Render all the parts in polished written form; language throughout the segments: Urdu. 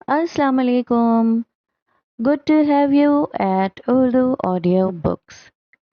Assalamu alaikum. Good to have you at Urdu Audio Books.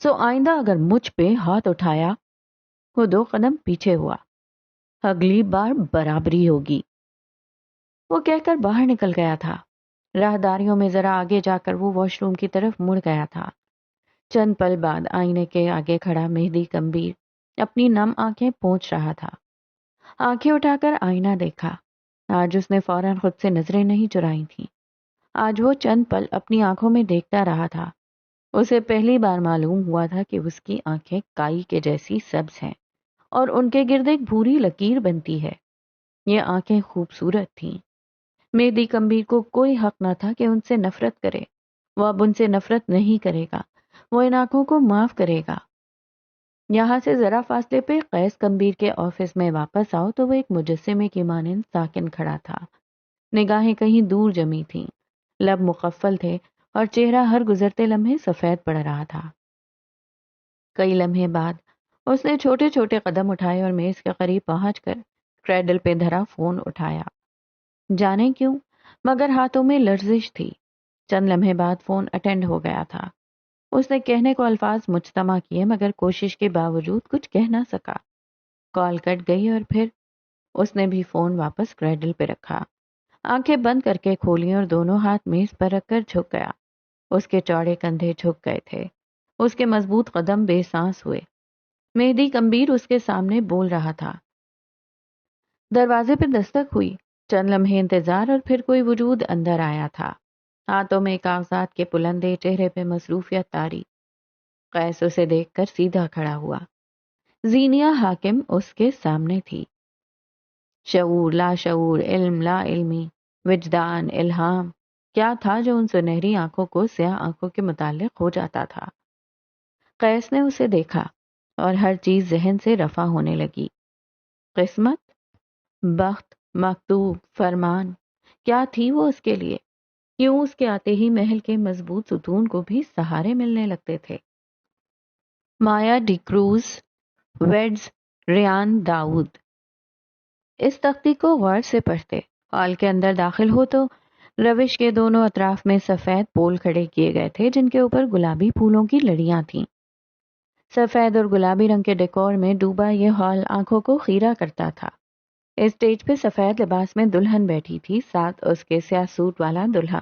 سو آئندہ اگر مجھ پہ ہاتھ اٹھایا۔ وہ 2 قدم پیچھے ہوا۔ اگلی بار برابری ہوگی، وہ کہہ کر باہر نکل گیا تھا۔ راہداریوں میں ذرا آگے جا کر وہ واش روم کی طرف مڑ گیا تھا۔ چند پل بعد آئینے کے آگے کھڑا مہدی کمبیر اپنی نم آنکھیں پونچھ رہا تھا۔ آنکھیں اٹھا کر آئینہ دیکھا۔ آج اس نے فوراً خود سے نظریں نہیں چرائی تھیں۔ آج وہ چند پل اپنی آنکھوں میں دیکھتا رہا تھا۔ اسے پہلی بار معلوم ہوا تھا کہ اس کی آنکھیں کائی کے جیسی سبز ہیں اور ان کے گرد ایک بھوری لکیر بنتی ہے۔ یہ آنکھیں خوبصورت تھیں۔ مہدی کمبیر کو کوئی حق نہ تھا کہ ان سے نفرت کرے۔ وہ اب ان سے نفرت نہیں کرے گا، وہ ان آنکھوں کو معاف کرے گا۔ یہاں سے ذرا فاصلے پہ قیس کمبیر کے آفس میں واپس آؤ تو وہ ایک مجسمے کی مانند ساکن کھڑا تھا۔ نگاہیں کہیں دور جمی تھیں، لب مقفل تھے اور چہرہ ہر گزرتے لمحے سفید پڑ رہا تھا۔ کئی لمحے بعد اس نے چھوٹے چھوٹے قدم اٹھائے اور میز کے قریب پہنچ کر کریڈل پہ دھرا فون اٹھایا۔ جانے کیوں مگر ہاتھوں میں لرزش تھی۔ چند لمحے بعد فون اٹینڈ ہو گیا تھا۔ اس نے کہنے کو الفاظ مجتمع کیے مگر کوشش کے باوجود کچھ کہہ نہ سکا۔ کال کٹ گئی اور پھر اس نے بھی فون واپس کریڈل پہ رکھا، آنکھیں بند کر کے کھولی اور دونوں ہاتھ میز پر رکھ کر جھک گیا۔ اس کے چوڑے کندھے جھک گئے تھے، اس کے مضبوط قدم بے سانس ہوئے۔ مہدی کمبیر اس کے سامنے بول رہا تھا۔ دروازے پہ دستک ہوئی، چند لمحے انتظار اور پھر کوئی وجود اندر آیا تھا۔ ہاتھوں میں کاغذات کے پلندے، چہرے پہ مصروفیت طاری۔ قیس اسے دیکھ کر سیدھا کھڑا ہوا۔ زینیہ حاکم اس کے سامنے تھی۔ شعور، لا شعور، علم، لا علمی، وجدان، الہام، کیا تھا جو ان سنہری آنکھوں کو سیاہ آنکھوں کے متعلق ہو جاتا تھا؟ قیس نے اسے دیکھا اور ہر چیز ذہن سے رفع ہونے لگی۔ قسمت، بخت، مکتوب، فرمان، کیا تھی وہ اس کے لیے؟ کیوں اس کے آتے ہی محل کے مضبوط ستون کو بھی سہارے ملنے لگتے تھے؟ مایا ڈی کروز ویڈز ریان داؤد۔ اس تختی کو غور سے پڑھتے۔ ہال کے اندر داخل ہو تو روش کے دونوں اطراف میں سفید پول کھڑے کیے گئے تھے جن کے اوپر گلابی پھولوں کی لڑیاں تھیں۔ سفید اور گلابی رنگ کے ڈیکور میں ڈوبا یہ ہال آنکھوں کو خیرہ کرتا تھا۔ اسٹیج پہ سفید لباس میں دلہن بیٹھی تھی، ساتھ اس کے سیاہ سوٹ والا دلہا۔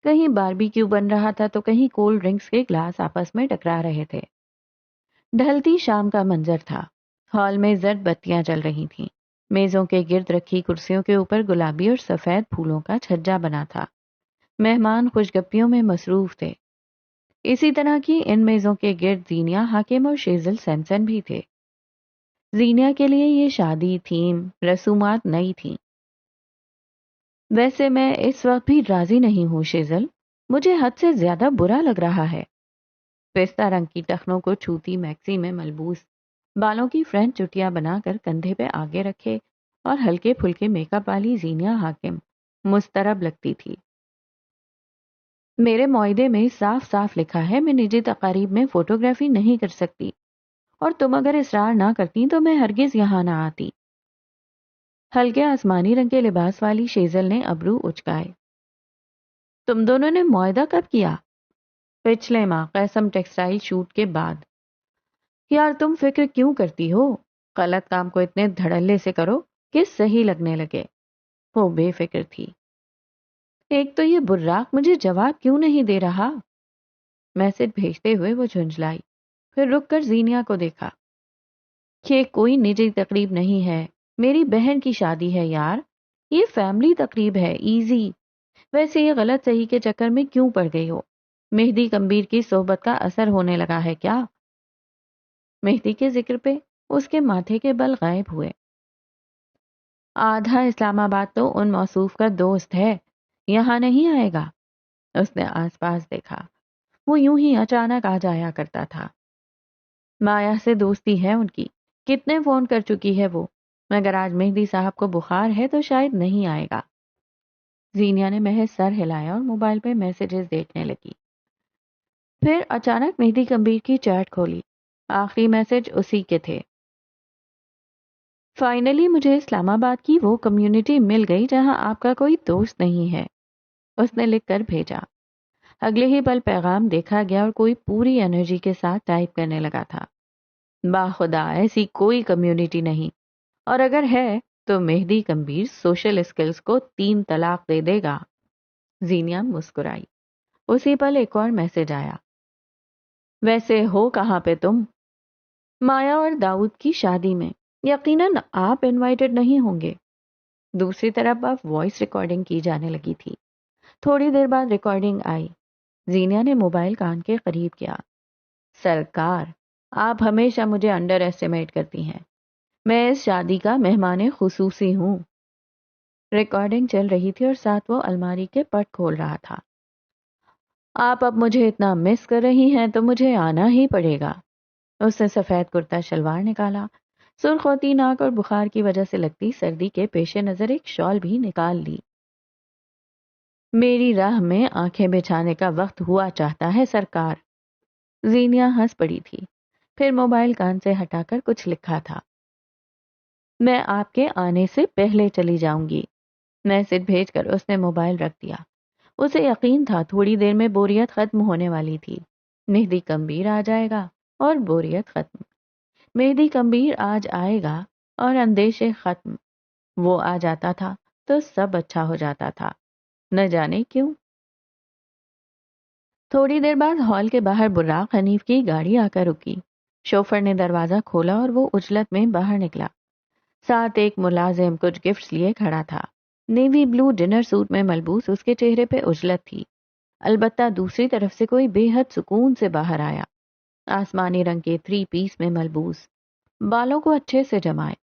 کہیں باربی کیو بن رہا تھا تو کہیں کولڈ ڈرنکس کے گلاس آپس میں ٹکرا رہے تھے۔ ڈھلتی شام کا منظر تھا۔ ہال میں زرد بتیاں جل رہی تھیں۔ میزوں کے گرد رکھی کرسیوں کے اوپر گلابی اور سفید پھولوں کا چھجا بنا تھا۔ مہمان خوشگپیوں میں مصروف تھے۔ اسی طرح کی ان میزوں کے گرد زینیہ حاکم اور شیزل سیمسن بھی تھے۔ زینیہ کے لیے یہ شادی تھیم، رسومات نئی تھیں۔ ویسے میں اس وقت بھی راضی نہیں ہوں شیزل، مجھے حد سے زیادہ برا لگ رہا ہے۔ پستہ رنگ کی ٹخنوں کو چھوتی میکسی میں ملبوس، بالوں کی فرنچ چٹیاں بنا کر کندھے پہ آگے رکھے اور ہلکے پھلکے میک اپ والی زینیہ حاکم مضطرب لگتی تھی۔ میرے معاہدے میں صاف صاف لکھا ہے میں نجی تقاریب میں فوٹوگرافی نہیں کر سکتی، اور تم اگر اصرار نہ کرتی تو میں ہرگز یہاں نہ آتی۔ ہلکے آسمانی رنگ کے لباس والی شیزل نے ابرو اچکائے۔ تم دونوں نے معاہدہ کب کیا؟ پچھلے ماہ قیسم ٹیکسٹائل شوٹ کے بعد۔ یار تم فکر کیوں کرتی ہو؟ غلط کام کو اتنے دھڑلے سے کرو کہ صحیح لگنے لگے۔ وہ بے فکر تھی۔ ایک تو یہ براق مجھے جواب کیوں نہیں دے رہا؟ میسج بھیجتے ہوئے وہ جھنجھلائی، پھر رک کر زینیہ کو دیکھا۔ یہ کوئی نجی تقریب نہیں ہے، میری بہن کی شادی ہے یار، یہ فیملی تقریب ہے، ایزی۔ ویسے یہ غلط صحیح کے چکر میں کیوں پڑ گئی ہو؟ مہدی کمبیر کی صحبت کا اثر ہونے لگا ہے کیا؟ مہدی کے ذکر پہ اس کے ماتھے کے بل غائب ہوئے۔ آدھا اسلام آباد تو ان موصوف کا دوست ہے، یہاں نہیں آئے گا۔ اس نے آس پاس دیکھا، وہ یوں ہی اچانک آ جایا کرتا تھا۔ مایا سے دوستی ہے ان کی، کتنے فون کر چکی ہے وہ، مگر آج مہدی صاحب کو بخار ہے تو شاید نہیں آئے گا۔ زینیہ نے محض سر ہلایا اور موبائل پہ میسیجز دیکھنے لگی۔ پھر اچانک مہدی کمبیر کی چیٹ کھولی، آخری میسج اسی کے تھے۔ فائنلی مجھے اسلام آباد کی وہ کمیونٹی مل گئی جہاں آپ کا کوئی دوست نہیں ہے، اس نے لکھ کر بھیجا۔ اگلے ہی پل پیغام دیکھا گیا اور کوئی پوری انرجی کے ساتھ ٹائپ کرنے لگا تھا. باخدا ایسی کوئی کمیونٹی نہیں، اور اگر ہے تو مہدی کمبیر سوشل اسکلز کو 3 طلاق دے دے گا. زینیا مسکرائی. اسی پل ایک اور میسج آیا. ویسے ہو کہاں پہ تم؟ مایا اور داؤد کی شادی میں. یقیناً آپ انوائٹڈ نہیں ہوں گے. دوسری طرف اب وائس ریکارڈنگ کی جانے لگی تھی. تھوڑی دیر بعد ریکارڈنگ آئی. زینیا نے موبائل کان کے قریب کیا. سرکار، آپ ہمیشہ مجھے انڈر ایسٹیمیٹ کرتی ہیں. میں اس شادی کا مہمان خصوصی ہوں. ریکارڈنگ چل رہی تھی اور ساتھ وہ الماری کے پٹ کھول رہا تھا. آپ اب مجھے اتنا مس کر رہی ہیں تو مجھے آنا ہی پڑے گا. اس نے سفید کرتا شلوار نکالا. سرخ ہوتی ناک اور بخار کی وجہ سے لگتی سردی کے پیش نظر ایک شال بھی نکال لی. میری راہ میں آنکھیں بچھانے کا وقت ہوا چاہتا ہے سرکار. زینیا ہنس پڑی تھی. پھر موبائل کان سے ہٹا کر کچھ لکھا تھا. میں آپ کے آنے سے پہلے چلی جاؤں گی. میسج بھیج کر اس نے موبائل رکھ دیا. اسے یقین تھا تھوڑی دیر میں بوریت ختم ہونے والی تھی. مہدی کمبیر آ جائے گا اور بوریت ختم. مہدی کمبیر آج آئے گا اور اندیشے ختم. وہ آ جاتا تھا تو سب اچھا ہو جاتا تھا. نہ جانے کیوں. تھوڑی دیر بعد ہال کے باہر براق حنیف کی گاڑی آ کر رکی. شوفر نے دروازہ کھولا اور وہ اجلت میں باہر نکلا. ساتھ ایک ملازم کچھ گفٹس لیے کھڑا تھا. نیوی بلو ڈنر سوٹ میں ملبوس اس کے چہرے پہ اجلت تھی. البتہ دوسری طرف سے کوئی بے حد سکون سے باہر آیا. آسمانی رنگ کے 3 پیس میں ملبوس، بالوں کو اچھے سے جمائے،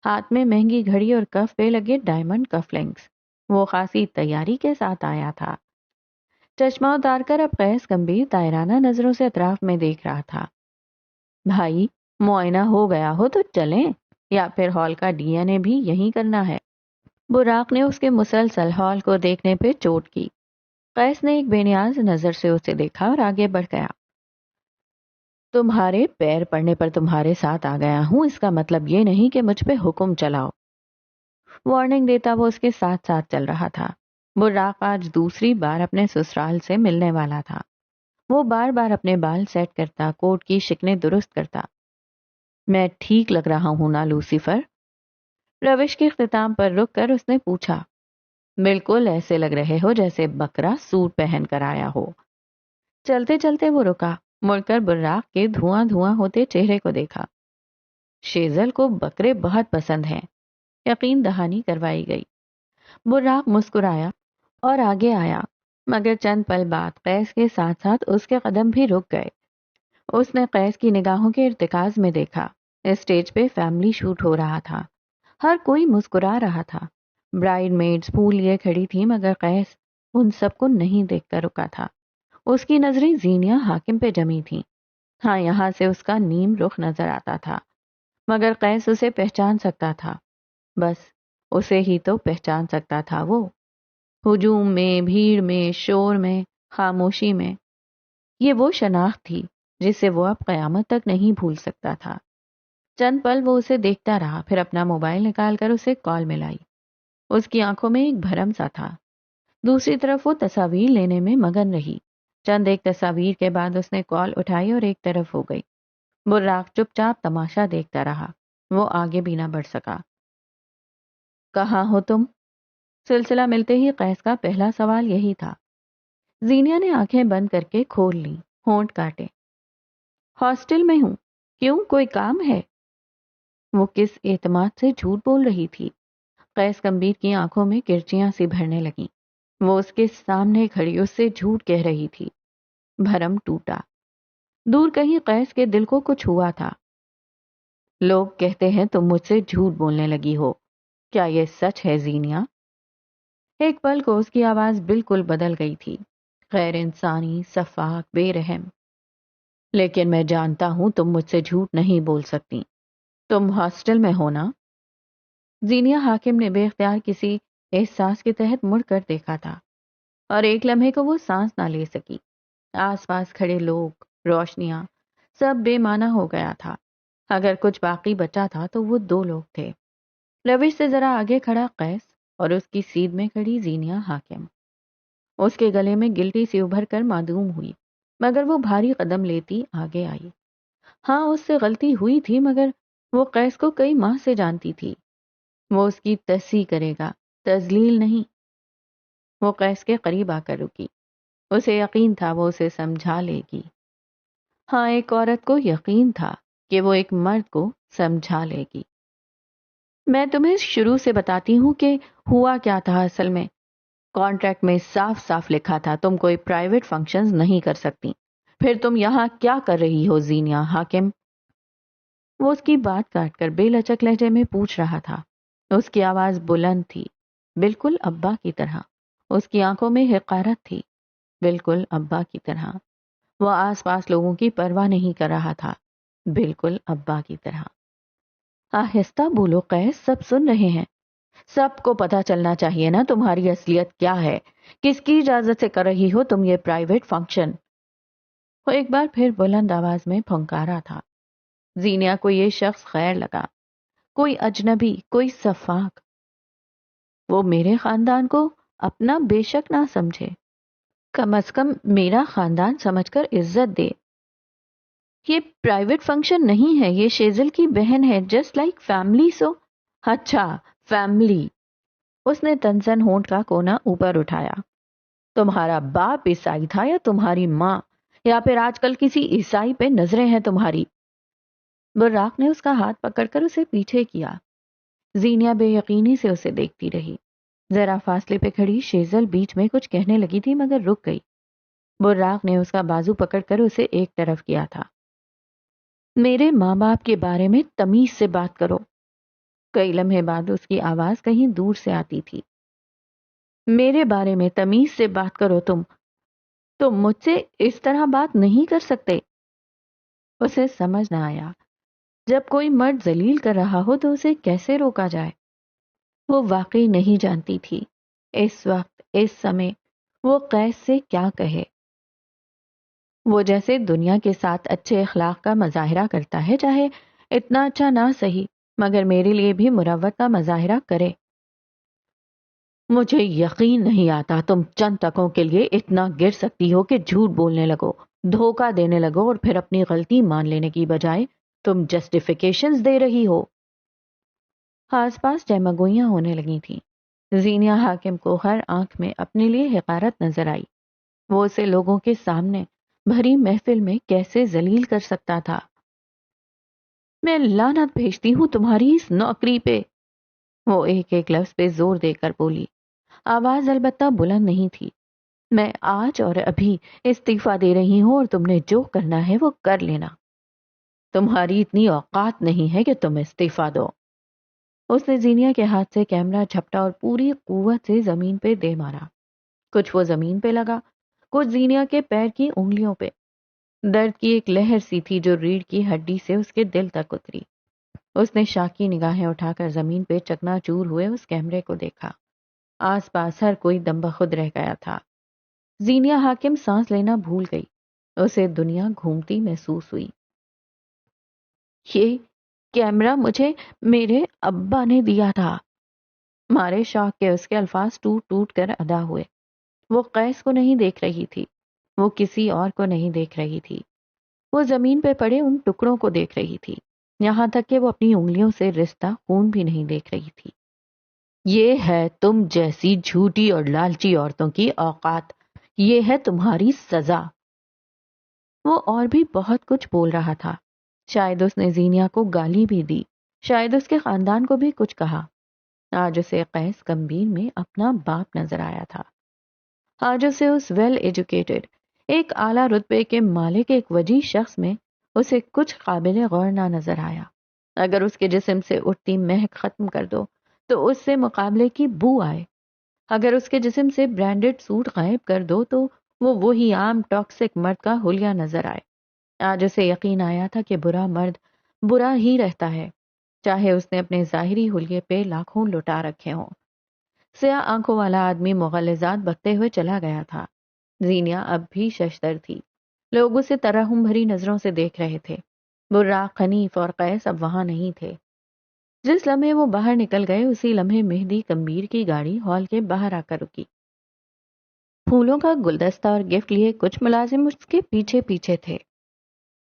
ہاتھ میں مہنگی گھڑی اور کف پہ لگے ڈائمنڈ کف لنکس. وہ خاصی تیاری کے ساتھ آیا تھا. چشمہ اتار کر اب قیس گمبھیر دائرانہ نظروں سے اطراف میں دیکھ رہا تھا. بھائی، معائنہ ہو گیا ہو تو چلیں، یا پھر ہال کا ڈی این اے بھی یہیں کرنا ہے؟ براق نے اس کے مسلسل ہال کو دیکھنے پہ چوٹ کی. قیس نے ایک بے نیاز نظر سے اسے دیکھا اور آگے بڑھ گیا. تمہارے پیر پڑنے پر تمہارے ساتھ آ گیا ہوں، اس کا مطلب یہ نہیں کہ مجھ پہ حکم چلاؤ. وارننگ دیتا وہ اس کے ساتھ ساتھ چل رہا تھا. براق آج دوسری بار اپنے سسرال سے ملنے والا تھا. وہ بار بار اپنے بال سیٹ کرتا، کوٹ کی شکنیں درست کرتا. میں ٹھیک لگ رہا ہوں نا لوسیفر؟ روش کے اختتام پر رک کر اس نے پوچھا. بالکل ایسے لگ رہے ہو جیسے بکرا سوٹ پہن کر آیا ہو. چلتے چلتے وہ رکا. مڑ کر براق کے دھواں دھواں ہوتے چہرے کو دیکھا. شیزل کو بکرے بہت پسند ہیں. یقین دہانی کروائی گئی. براق مسکرایا اور آگے آیا، مگر چند پل بعد قیس کے ساتھ ساتھ اس کے قدم بھی رک گئے. اس نے قیس کی نگاہوں کے ارتکاز میں دیکھا. اسٹیج پہ فیملی شوٹ ہو رہا تھا. ہر کوئی مسکرا رہا تھا. برائڈ میڈز پھول لیے کھڑی تھی، مگر قیس ان سب کو نہیں دیکھ کر رکا تھا. اس کی نظریں زینیا حاکم پہ جمی تھیں. ہاں، یہاں سے اس کا نیم رخ نظر آتا تھا، مگر قیس اسے پہچان سکتا تھا. بس اسے ہی تو پہچان سکتا تھا وہ. ہجوم میں، بھیڑ میں، شور میں، خاموشی میں. یہ وہ شناخت تھی جسے وہ اب قیامت تک نہیں بھول سکتا تھا. چند پل وہ اسے دیکھتا رہا، پھر اپنا موبائل نکال کر اسے کال ملائی. اس کی آنکھوں میں ایک بھرم سا تھا. دوسری طرف وہ تصاویر لینے میں مگن رہی. چند ایک تصاویر کے بعد اس نے کال اٹھائی اور ایک طرف ہو گئی. براق چپ چاپ تماشا دیکھتا رہا. وہ آگے بھی نہ بڑھ سکا. کہاں ہو تم؟ سلسلہ ملتے ہی قیس کا پہلا سوال یہی تھا. زینیا نے آنکھیں بند کر کے کھول لی، ہونٹ کاٹے. ہاسٹل میں ہوں. کیوں، کوئی کام ہے؟ وہ کس اعتماد سے جھوٹ بول رہی تھی؟ قیس گمبھیر کی آنکھوں میں کرچیاں سی بھرنے لگیں. وہ اس کے سامنے کھڑی اس سے جھوٹ کہہ رہی تھی. بھرم ٹوٹا. دور کہیں قیس کے دل کو کچھ ہوا تھا. لوگ کہتے ہیں تم مجھ سے جھوٹ بولنے لگی ہو. کیا یہ سچ ہے زینیا؟ ایک پل کو اس کی آواز بالکل بدل گئی تھی، غیر انسانی، سفاک، بے رحم. لیکن میں جانتا ہوں تم مجھ سے جھوٹ نہیں بول سکتی. تم ہاسٹل میں ہو نا؟ زینیا حاکم نے بے اختیار کسی احساس کے تحت مڑ کر دیکھا تھا، اور ایک لمحے کو وہ سانس نہ لے سکی. آس پاس کھڑے لوگ، روشنیاں، سب بے معنی ہو گیا تھا. اگر کچھ باقی بچا تھا تو وہ 2 لوگ تھے. روش سے ذرا آگے کھڑا قیس اور اس کی سیدھ میں کھڑی زینیا حاکم. اس کے گلے میں گلٹی سی ابھر کر معدوم ہوئی، مگر وہ بھاری قدم لیتی آگے آئی۔ ہاں، اس سے غلطی ہوئی تھی، مگر وہ قیس کو کئی ماہ سے جانتی تھی۔ وہ اس کی تصحیح کرے گا، تذلیل نہیں۔ وہ قیس کے قریب آ کر رکی۔ اسے یقین تھا وہ اسے سمجھا لے گی۔ ہاں، ایک عورت کو یقین تھا کہ وہ ایک مرد کو سمجھا لے گی۔ میں تمہیں شروع سے بتاتی ہوں کہ ہوا کیا تھا اصل میں۔ کانٹریکٹ میں صاف صاف لکھا تھا تم کوئی پرائیویٹ فنکشنز نہیں کر سکتی۔ پھر تم یہاں کیا کر رہی ہو زینیا حاکم؟ وہ اس کی بات کاٹ کر بے لچک لہجے میں پوچھ رہا تھا۔ اس کی آواز بلند تھی، بالکل ابا کی طرح۔ اس کی آنکھوں میں حقارت تھی، بالکل ابا کی طرح۔ وہ آس پاس لوگوں کی پرواہ نہیں کر رہا تھا، بالکل ابا کی طرح۔ آہستہ بولو قیس، سب سن رہے ہیں۔ سب کو پتہ چلنا چاہیے نا تمہاری اصلیت کیا ہے، کس کی اجازت سے کر رہی ہو تم یہ پرائیویٹ فنکشن؟ وہ ایک بار پھر بلند آواز میں پھنکارا تھا۔ زینیا کو یہ شخص غیر لگا، کوئی اجنبی، کوئی سفاک۔ وہ میرے خاندان کو اپنا بے شک نہ سمجھے، کم از کم میرا خاندان سمجھ کر عزت دے۔ یہ پرائیویٹ فنکشن نہیں ہے، یہ شیزل کی بہن ہے، جسٹ لائک فیملی سو۔ اچھا، فیملی۔ اس نے تنزن ہونٹ کا کونا اوپر اٹھایا۔ تمہارا باپ عیسائی تھا یا تمہاری ماں، یا پھر آج کل کسی عیسائی پہ نظریں ہیں تمہاری؟ براق نے اس کا ہاتھ پکڑ کر اسے پیچھے کیا۔ زینیا بے یقینی سے اسے دیکھتی رہی۔ ذرا فاصلے پہ کھڑی شیزل بیچ میں کچھ کہنے لگی تھی مگر رک گئی۔ براق نے اس کا بازو پکڑ کر اسے ایک طرف کیا تھا۔ میرے ماں باپ کے بارے میں تمیز سے بات کرو۔ کئی لمحے بعد اس کی آواز کہیں دور سے آتی تھی۔ میرے بارے میں تمیز سے بات کرو تم مجھ سے اس طرح بات نہیں کر سکتے۔ اسے سمجھ نہ آیا، جب کوئی مرد ذلیل کر رہا ہو تو اسے کیسے روکا جائے؟ وہ واقعی نہیں جانتی تھی اس وقت، اس سمے وہ قیس سے کیا کہے۔ وہ جیسے دنیا کے ساتھ اچھے اخلاق کا مظاہرہ کرتا ہے، چاہے اتنا اچھا نہ صحیح، مگر میرے لیے بھی مروت کا مظاہرہ کرے۔ مجھے یقین نہیں آتا تم چند تکوں کے لیے اتنا گر سکتی ہو کہ جھوٹ بولنے لگو، دھوکہ دینے لگو، اور پھر اپنی غلطی مان لینے کی بجائے تم جسٹیفیکیشنز دے رہی ہو۔ آس پاس جمگوئیاں ہونے لگی تھیں۔ زینیا حاکم کو ہر آنکھ میں اپنے لیے حقارت نظر آئی۔ وہ اسے لوگوں کے سامنے بھری محفل میں کیسے ذلیل کر سکتا تھا؟ میں لعنت بھیجتی ہوں تمہاری اس نوکری پہ، وہ ایک ایک لفظ پہ زور دے کر بولی۔ آواز البتہ بلند نہیں تھی۔ میں آج اور ابھی استعفیٰ دے رہی ہوں، اور تم نے جو کرنا ہے وہ کر لینا۔ تمہاری اتنی اوقات نہیں ہے کہ تم استعفیٰ دو۔ اس نے زینیا کے ہاتھ سے کیمرہ جھپٹا اور پوری قوت سے زمین پہ دے مارا۔ کچھ وہ زمین پہ لگا، کچھ زینیا کے پیر کی انگلیوں پہ۔ درد کی ایک لہر سی تھی جو ریڑھ کی ہڈی سے اس کے دل تک اتری۔ اس نے شاکی نگاہیں اٹھا کر زمین پہ چکنا چور ہوئے اس کیمرے کو دیکھا۔ آس پاس ہر کوئی دم بخود رہ گیا تھا۔ زینیا حاکم سانس لینا بھول گئی۔ اسے دنیا گھومتی محسوس ہوئی۔ یہ کیمرہ مجھے میرے ابا نے دیا تھا۔ مارے شوق کے اس کے الفاظ ٹوٹ ٹوٹ کر ادا ہوئے۔ وہ قیس کو نہیں دیکھ رہی تھی، وہ کسی اور کو نہیں دیکھ رہی تھی۔ وہ زمین پہ پڑے ان ٹکڑوں کو دیکھ رہی تھی، یہاں تک کہ وہ اپنی انگلیوں سے رشتہ خون بھی نہیں دیکھ رہی تھی۔ یہ ہے تم جیسی جھوٹی اور لالچی عورتوں کی اوقات، یہ ہے تمہاری سزا۔ وہ اور بھی بہت کچھ بول رہا تھا۔ شاید اس نے زینیا کو گالی بھی دی، شاید اس کے خاندان کو بھی کچھ کہا۔ آج اسے قیس کمبین میں اپنا باپ نظر آیا تھا۔ آج اسے اس ویل ایجوکیٹڈ، ایک اعلیٰ رتبے کے مالک، ایک وجیح شخص میں اسے کچھ قابل غور نہ نظر آیا۔ اگر اس کے جسم سے اٹھتی مہک ختم کر دو تو اس سے مقابلے کی بو آئے۔ اگر اس کے جسم سے برانڈڈ سوٹ غائب کر دو تو وہ وہی عام ٹاکسک مرد کا حلیہ نظر آئے۔ آج اسے یقین آیا تھا کہ برا مرد برا ہی رہتا ہے، چاہے اس نے اپنے ظاہری حلیے پہ لاکھوں لٹا رکھے ہوں۔ سیاہ آنکھوں والا آدمی مغلظات بکتے ہوئے چلا گیا تھا۔ زینیا اب بھی ششدر تھی، لوگ اسے ترحم بھری نظروں سے دیکھ رہے تھے۔ براق، حنیف اور قیس اب وہاں نہیں تھے۔ جس لمحے وہ باہر نکل گئے اسی لمحے مہدی کمبیر کی گاڑی ہال کے باہر آ کر رکی۔ پھولوں کا گلدستہ اور گفٹ لیے کچھ ملازم اس کے پیچھے پیچھے تھے۔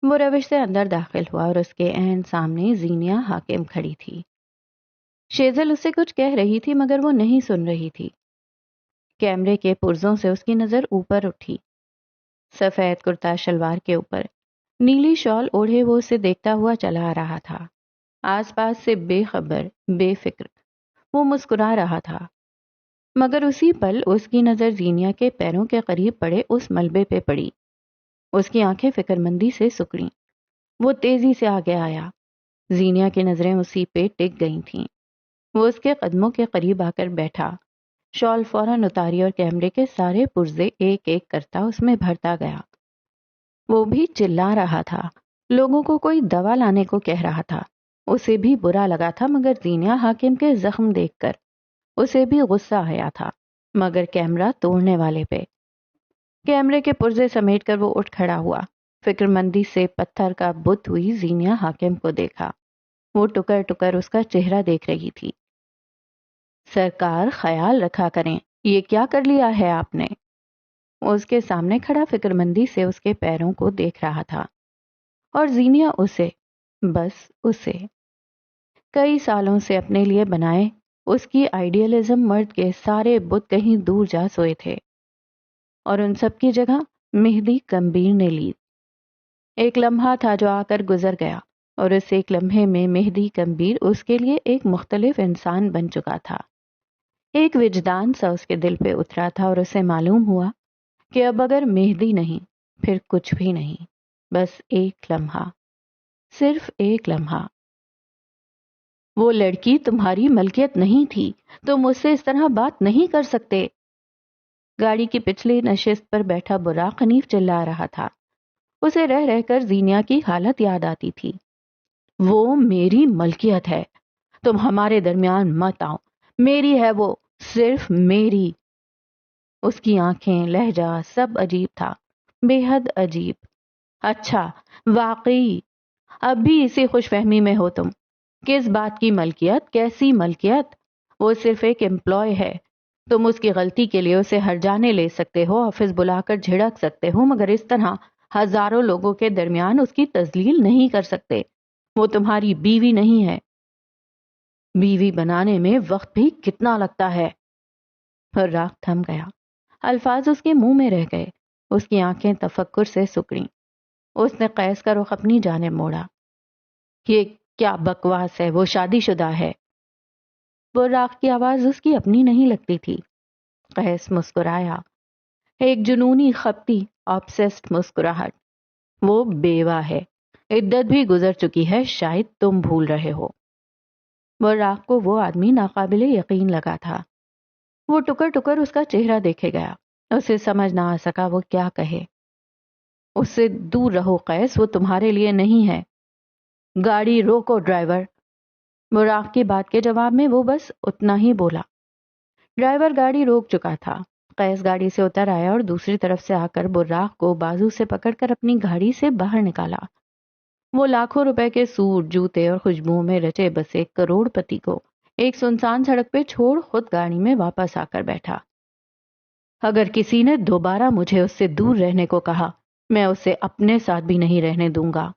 وہ روش سے اندر داخل ہوا اور اس کے عین سامنے زینیا حاکم کھڑی تھی۔ شیزل اسے کچھ کہہ رہی تھی مگر وہ نہیں سن رہی تھی۔ کیمرے کے پرزوں سے اس کی نظر اوپر اٹھی۔ سفید کرتا شلوار کے اوپر نیلی شال اوڑھے وہ اسے دیکھتا ہوا چلا آ رہا تھا، آس پاس سے بے خبر بے فکر۔ وہ مسکرا رہا تھا مگر اسی پل اس کی نظر زینیا کے پیروں کے قریب پڑے اس ملبے پہ پڑی۔ اس کی آنکھیں فکر مندی سے سکڑیں۔ وہ تیزی سے آگے آیا۔ زینیا کی نظریں اسی پہ ٹک گئی تھیں۔ وہ اس کے قدموں کے قریب آ کر بیٹھا، شال فوراً اتاری اور کیمرے کے سارے پرزے ایک ایک کرتا اس میں بھرتا گیا۔ وہ بھی چلا رہا تھا، لوگوں کو کوئی دوا لانے کو کہہ رہا تھا۔ اسے بھی برا لگا تھا مگر زینیا حاکم کے زخم دیکھ کر اسے بھی غصہ آیا تھا، مگر کیمرہ توڑنے والے پہ۔ کیمرے کے پرزے سمیٹ کر وہ اٹھ کھڑا ہوا۔ فکر مندی سے پتھر کا بت ہوئی زینیا حاکم کو دیکھا۔ وہ ٹکر ٹکر اس کا چہرہ دیکھ رہی تھی۔ سرکار خیال رکھا کریں، یہ کیا کر لیا ہے آپ نے؟ اس کے سامنے کھڑا فکر مندی سے اس کے پیروں کو دیکھ رہا تھا، اور زینیا اسے، بس اسے۔ کئی سالوں سے اپنے لیے بنائے اس کی آئیڈیلزم مرد کے سارے بت کہیں دور جا سوئے تھے، اور ان سب کی جگہ مہدی کمبیر نے لی۔ ایک لمحہ تھا جو آ کر گزر گیا، اور اس ایک لمحے میں مہدی کمبیر اس کے لیے ایک مختلف انسان بن چکا تھا۔ ایک وجدان سا اس کے دل پہ اترا تھا اور اسے معلوم ہوا کہ اب اگر مہدی نہیں پھر کچھ بھی نہیں، بس ایک لمحہ، صرف ایک لمحہ۔ وہ لڑکی تمہاری ملکیت نہیں تھی، تم اس سے اس طرح بات نہیں کر سکتے۔ گاڑی کی پچھلی نشست پر بیٹھا براق حنیف چلا رہا تھا۔ اسے رہ رہ کر زینیا کی حالت یاد آتی تھی۔ وہ میری ملکیت ہے، تم ہمارے درمیان مت آؤ، میری ہے وہ، صرف میری۔ اس کی آنکھیں، لہجہ، سب عجیب تھا، بے حد عجیب۔ اچھا، واقعی اب بھی اسی خوش فہمی میں ہو تم؟ کس بات کی ملکیت؟ کیسی ملکیت؟ وہ صرف ایک امپلائی ہے۔ تم اس کی غلطی کے لیے اسے ہر جانے لے سکتے ہو، آفس بلا کر جھڑک سکتے ہو، مگر اس طرح ہزاروں لوگوں کے درمیان اس کی تذلیل نہیں کر سکتے۔ وہ تمہاری بیوی نہیں ہے۔ بیوی بنانے میں وقت بھی کتنا لگتا ہے۔ راگ تھم گیا، الفاظ اس کے منہ میں رہ گئے۔ اس کی آنکھیں تفکر سے سکڑیں۔ اس نے قیس کا رخ اپنی جانب موڑا۔ یہ کیا بکواس ہے، وہ شادی شدہ ہے۔ براق کی آواز اس کی اپنی نہیں لگتی تھی۔ قیس مسکرایا، ایک جنونی خپتی آبسیسڈ مسکراہٹ۔ وہ بیوہ ہے، عدت بھی گزر چکی ہے، شاید تم بھول رہے ہو۔ براق کو وہ آدمی ناقابل یقین لگا تھا۔ وہ ٹکر ٹکر اس کا چہرہ دیکھے گیا، اسے سمجھ نہ آ سکا وہ کیا کہے۔ اس سے دور رہو قیس، وہ تمہارے لیے نہیں ہے۔ گاڑی روکو ڈرائیور۔ براق کی بات کے جواب میں وہ بس اتنا ہی بولا۔ ڈرائیور گاڑی روک چکا تھا۔ قیس گاڑی سے اتر آیا اور دوسری طرف سے آ کر براق کو بازو سے پکڑ کر اپنی گاڑی سے باہر نکالا۔ وہ لاکھوں روپے کے سوٹ، جوتے اور خوشبوؤں میں رچے بسے کروڑ پتی کو ایک سنسان سڑک پہ چھوڑ خود گاڑی میں واپس آ کر بیٹھا۔ اگر کسی نے دوبارہ مجھے اس سے دور رہنے کو کہا، میں اسے اپنے ساتھ بھی نہیں رہنے دوں گا۔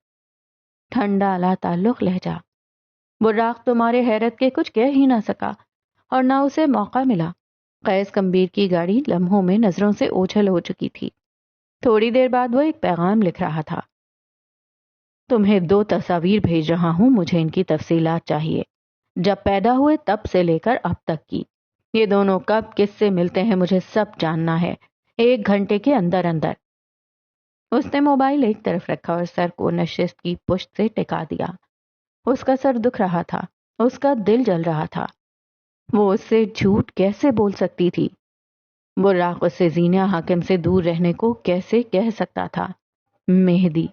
ٹھنڈا لا تعلق لہجہ۔ براق تمہارے حیرت کے کچھ کہہ ہی نہ سکا، اور نہ اسے موقع ملا۔ قیس کمبیر کی گاڑی لمحوں میں نظروں سے اوجھل ہو چکی تھی۔ تھوڑی دیر بعد وہ ایک پیغام لکھ رہا تھا۔ تمہیں 2 تصاویر بھیج رہا ہوں، مجھے ان کی تفصیلات چاہیے، جب پیدا ہوئے تب سے لے کر اب تک کی۔ یہ دونوں کب کس سے ملتے ہیں مجھے سب جاننا ہے، 1 گھنٹے کے اندر اندر۔ اس نے موبائل ایک طرف رکھا اور سر کو نشست کی پشت سے ٹکا دیا۔ اس کا سر دکھ رہا تھا، اس کا دل جل رہا تھا۔ وہ اس سے جھوٹ کیسے بول سکتی تھی؟ براق اس سے زینیا حاکم سے دور رہنے کو کیسے کہہ سکتا تھا؟ مہدی،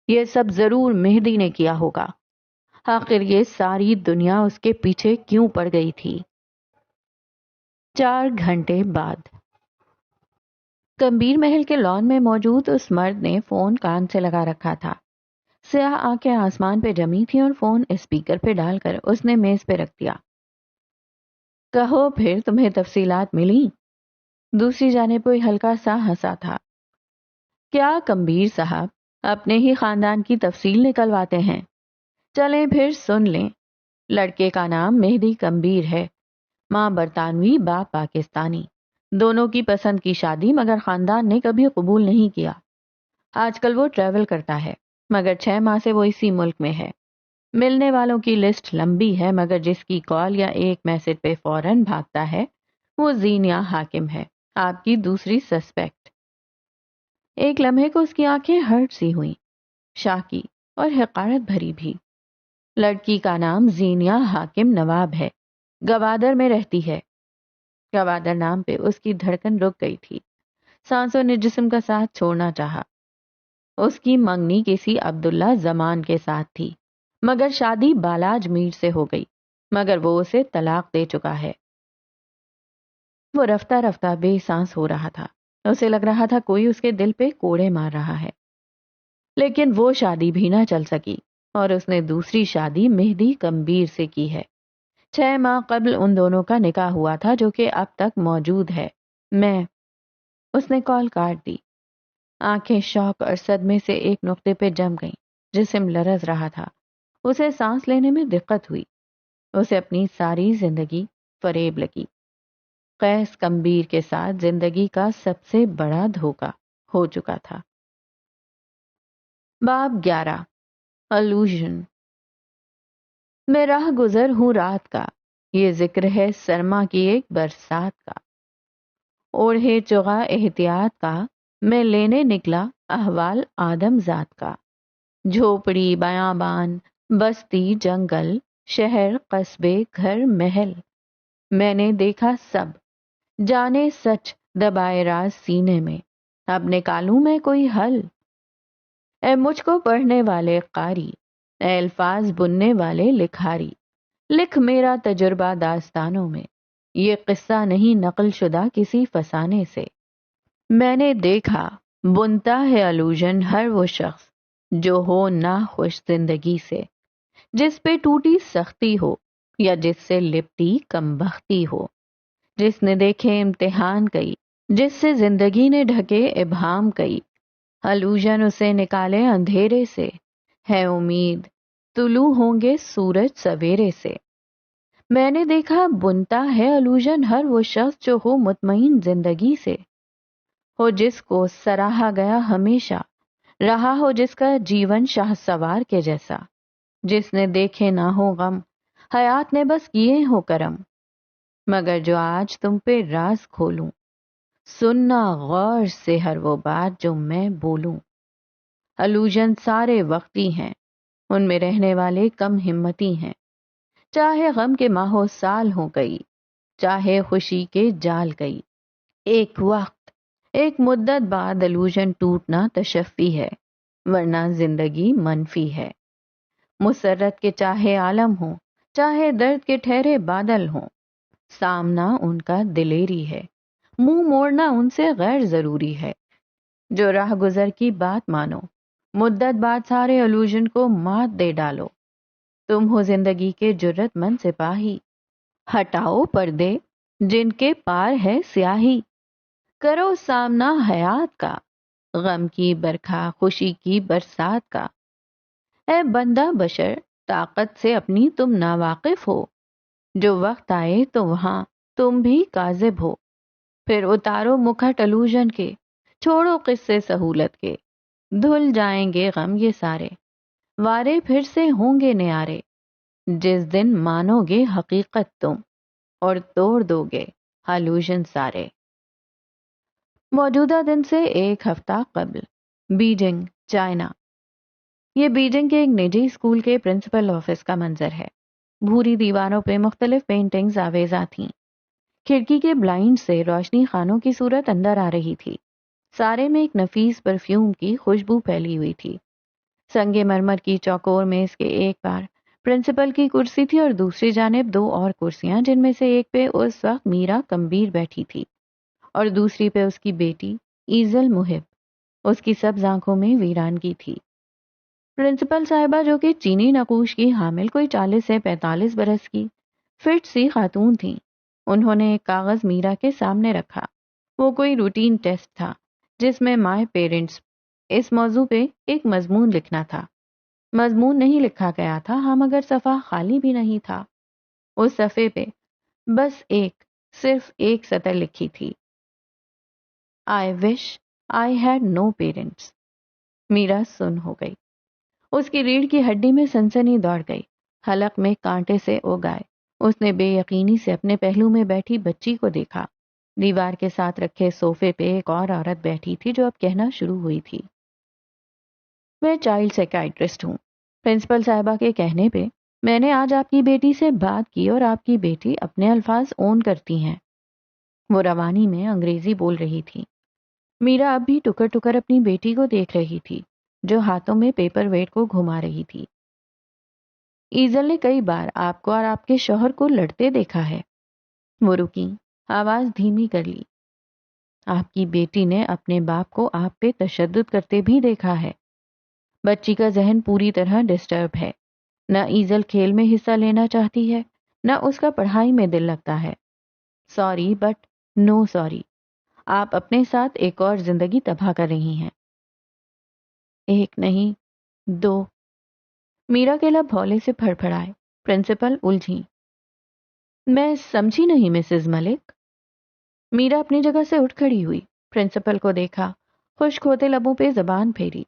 یہ سب ضرور مہدی نے کیا ہوگا۔ آخر یہ ساری دنیا اس کے پیچھے کیوں پڑ گئی تھی؟ 4 گھنٹے بعد کمبیر محل کے لان میں موجود اس مرد نے فون کان سے لگا رکھا تھا۔ سیاہ آنکھیں آسمان پہ جمی تھیں اور فون اسپیکر پہ ڈال کر اس نے میز پہ رکھ دیا۔ کہو پھر، تمہیں تفصیلات ملی؟ دوسری جانب کوئی ہلکا سا ہنسا تھا۔ کیا کمبیر صاحب اپنے ہی خاندان کی تفصیل نکلواتے ہیں؟ چلیں پھر سن لیں۔ لڑکے کا نام مہدی کمبیر ہے، ماں برطانوی باپ پاکستانی، دونوں کی پسند کی شادی مگر خاندان نے کبھی قبول نہیں کیا۔ آج کل وہ ٹریول کرتا ہے مگر 6 ماہ سے وہ اسی ملک میں ہے۔ ملنے والوں کی لسٹ لمبی ہے مگر جس کی کال یا ایک میسج پہ فوراً بھاگتا ہے وہ زینیا حاکم ہے، آپ کی دوسری سسپیکٹ۔ ایک لمحے کو اس کی آنکھیں ہرٹ سی ہوئیں، شاکی اور حقارت بھری بھی۔ لڑکی کا نام زینیا حاکم نواب ہے، گوادر میں رہتی ہے۔ گوادر نام پہ اس کی دھڑکن رک گئی تھی، سانسوں نے جسم کا ساتھ چھوڑنا چاہا۔ اس کی منگنی کسی عبداللہ زمان کے ساتھ تھی مگر شادی بالاج میر سے ہو گئی، مگر وہ اسے طلاق دے چکا ہے۔ وہ رفتہ رفتہ بے سانس ہو رہا تھا، اسے لگ رہا تھا کوئی اس کے دل پہ کوڑے مار رہا ہے۔ لیکن وہ شادی بھی نہ چل سکی اور اس نے دوسری شادی مہدی کمبیر سے کی ہے۔ 6 ماہ قبل ان دونوں کا نکاح ہوا تھا جو کہ اب تک موجود ہے۔ اس نے کال کاٹ دی۔ آنکھیں شوق اور صدمے سے ایک نقطے پہ جم گئیں، جسم لرز رہا تھا، اسے سانس لینے میں دقت ہوئی۔ اسے اپنی ساری زندگی فریب لگی۔ قیس کمبیر کے ساتھ زندگی کا سب سے بڑا دھوکا ہو چکا تھا۔ باب 11 الوژن۔ میں راہ گزر ہوں رات کا، یہ ذکر ہے سرما کی ایک برسات کا۔ اوڑھے چغا احتیاط کا، میں لینے نکلا احوال آدم ذات کا۔ جھوپڑی بیابان بستی جنگل شہر قصبے گھر محل، میں نے دیکھا سب، جانے سچ دبائے راز سینے میں، اب نکالوں میں کوئی حل۔ اے مجھ کو پڑھنے والے قاری، اے الفاظ بننے والے لکھاری، لکھ میرا تجربہ داستانوں میں، یہ قصہ نہیں نقل شدہ کسی فسانے سے۔ میں نے دیکھا بنتا ہے الوژن ہر وہ شخص جو ہو نہ خوش زندگی سے، جس پہ ٹوٹی سختی ہو یا جس سے لپٹی کمبختی ہو، جس نے دیکھے امتحان کئی، جس سے زندگی نے ڈھکے ابہام کئی۔ الوژن اسے نکالے اندھیرے سے، ہے امید طلوع ہوں گے سورج سویرے سے۔ میں نے دیکھا بنتا ہے الوژن ہر وہ شخص جو ہو مطمئن زندگی سے، ہو جس کو سراہا گیا ہمیشہ، رہا ہو جس کا جیون شاہ سوار کے جیسا، جس نے دیکھے نہ ہو غم، حیات نے بس کیے ہو کرم۔ مگر جو آج تم پہ راز کھولوں، سننا غور سے ہر وہ بات جو میں بولوں۔ الوژن سارے وقتی ہیں، ان میں رہنے والے کم ہمتی ہیں، چاہے غم کے ماہو سال ہوں کئی، چاہے خوشی کے جال کئی۔ ایک وقت، ایک مدت بعد الوژن ٹوٹنا تشفی ہے، ورنہ زندگی منفی ہے۔ مسرت کے چاہے عالم ہوں، چاہے درد کے ٹھہرے بادل ہوں، سامنا ان کا دلیری ہے، منہ موڑنا ان سے غیر ضروری ہے۔ جو راہ گزر کی بات مانو، مدت بعد سارے الوژن کو مات دے ڈالو۔ تم ہو زندگی کے جرت مند سپاہی، ہٹاؤ پردے جن کے پار ہے سیاہی، کرو سامنا حیات کا، غم کی برکھا خوشی کی برسات کا۔ اے بندہ بشر، طاقت سے اپنی تم ناواقف ہو، جو وقت آئے تو وہاں تم بھی کاذب ہو۔ پھر اتارو مکھٹ الوژن کے، چھوڑو قصے سہولت کے، دھل جائیں گے غم یہ سارے، وارے پھر سے ہوں گے نیارے، جس دن مانو گے حقیقت تم اور توڑ دو گے الوژن سارے۔ موجودہ دن سے 1 ہفتہ قبل، بیجنگ چائنا۔ یہ بیجنگ کے ایک نجی اسکول کے پرنسپل آفس کا منظر ہے۔ بھوری دیواروں پہ مختلف پینٹنگز آویزاں تھیں۔ کھڑکی کے بلائنڈ سے روشنی خانوں کی صورت اندر آ رہی تھی۔ سارے میں ایک نفیس پرفیوم کی خوشبو پھیلی ہوئی تھی۔ سنگ مرمر کی چوکور میں اس کے ایک پار پرنسپل کی کرسی تھی اور دوسری جانب 2 اور کرسیاں، جن میں سے ایک پہ اس وقت میرا کمبیر بیٹھی تھی اور دوسری پہ اس کی بیٹی ایزل محب۔ اس کی سبز آنکھوں میں ویرانگی تھی۔ پرنسپل صاحبہ جو کہ چینی نقوش کی حامل کوئی 40 سے 45 برس کی فٹ سی خاتون تھیں، انہوں نے ایک کاغذ میرا کے سامنے رکھا۔ وہ کوئی روٹین ٹیسٹ تھا جس میں مائی پیرنٹس اس موضوع پہ ایک مضمون لکھنا تھا. مضمون نہیں لکھا گیا تھا، ہاں، مگر صفحہ خالی بھی نہیں تھا. اس صفحے پہ بس صرف ایک سطر لکھی تھی: آئی وش آئی ہیڈ نو پیرنٹس. میرا سن ہو گئی. اس کی ریڑھ کی ہڈی میں سنسنی دوڑ گئی، حلق میں کانٹے سے اگ آئے. اس نے بے یقینی سے اپنے پہلو میں بیٹھی بچی کو دیکھا. دیوار کے ساتھ رکھے صوفے پہ ایک اور عورت بیٹھی تھی جو اب کہنا شروع ہوئی تھی: میں چائلڈ سیکائٹرسٹ ہوں. پرنسپل صاحبہ کے کہنے پہ میں نے آج آپ کی بیٹی سے بات کی اور آپ کی بیٹی اپنے الفاظ اون کرتی ہیں. وہ روانی میں انگریزی بول رہی تھی. میرا اب بھی ٹکر ٹکر اپنی بیٹی کو دیکھ رہی تھی جو ہاتھوں میں پیپر ویٹ کو گھما رہی تھی. ایزل نے کئی بار آپ کو اور آپ کے شوہر کو لڑتے دیکھا ہے. وہ رکی، آواز دھیمی کر لی. آپ کی بیٹی نے اپنے باپ کو آپ پہ تشدد کرتے بھی دیکھا ہے. بچی کا ذہن پوری طرح ڈسٹرب ہے. نہ ایزل کھیل میں حصہ لینا چاہتی ہے، نہ اس کا پڑھائی میں دل لگتا ہے. Sorry but no sorry. آپ اپنے ساتھ ایک اور زندگی تباہ کر رہی ہیں. ایک نہیں، دو. میرا کے لب بھولے سے پھڑ پھڑائے. پرنسپل الجھی. میں سمجھی نہیں مسز ملک. میرا اپنی جگہ سے اٹھ کھڑی ہوئی، پرنسپل کو دیکھا، خشک ہوتے لبوں پہ زبان پھیری.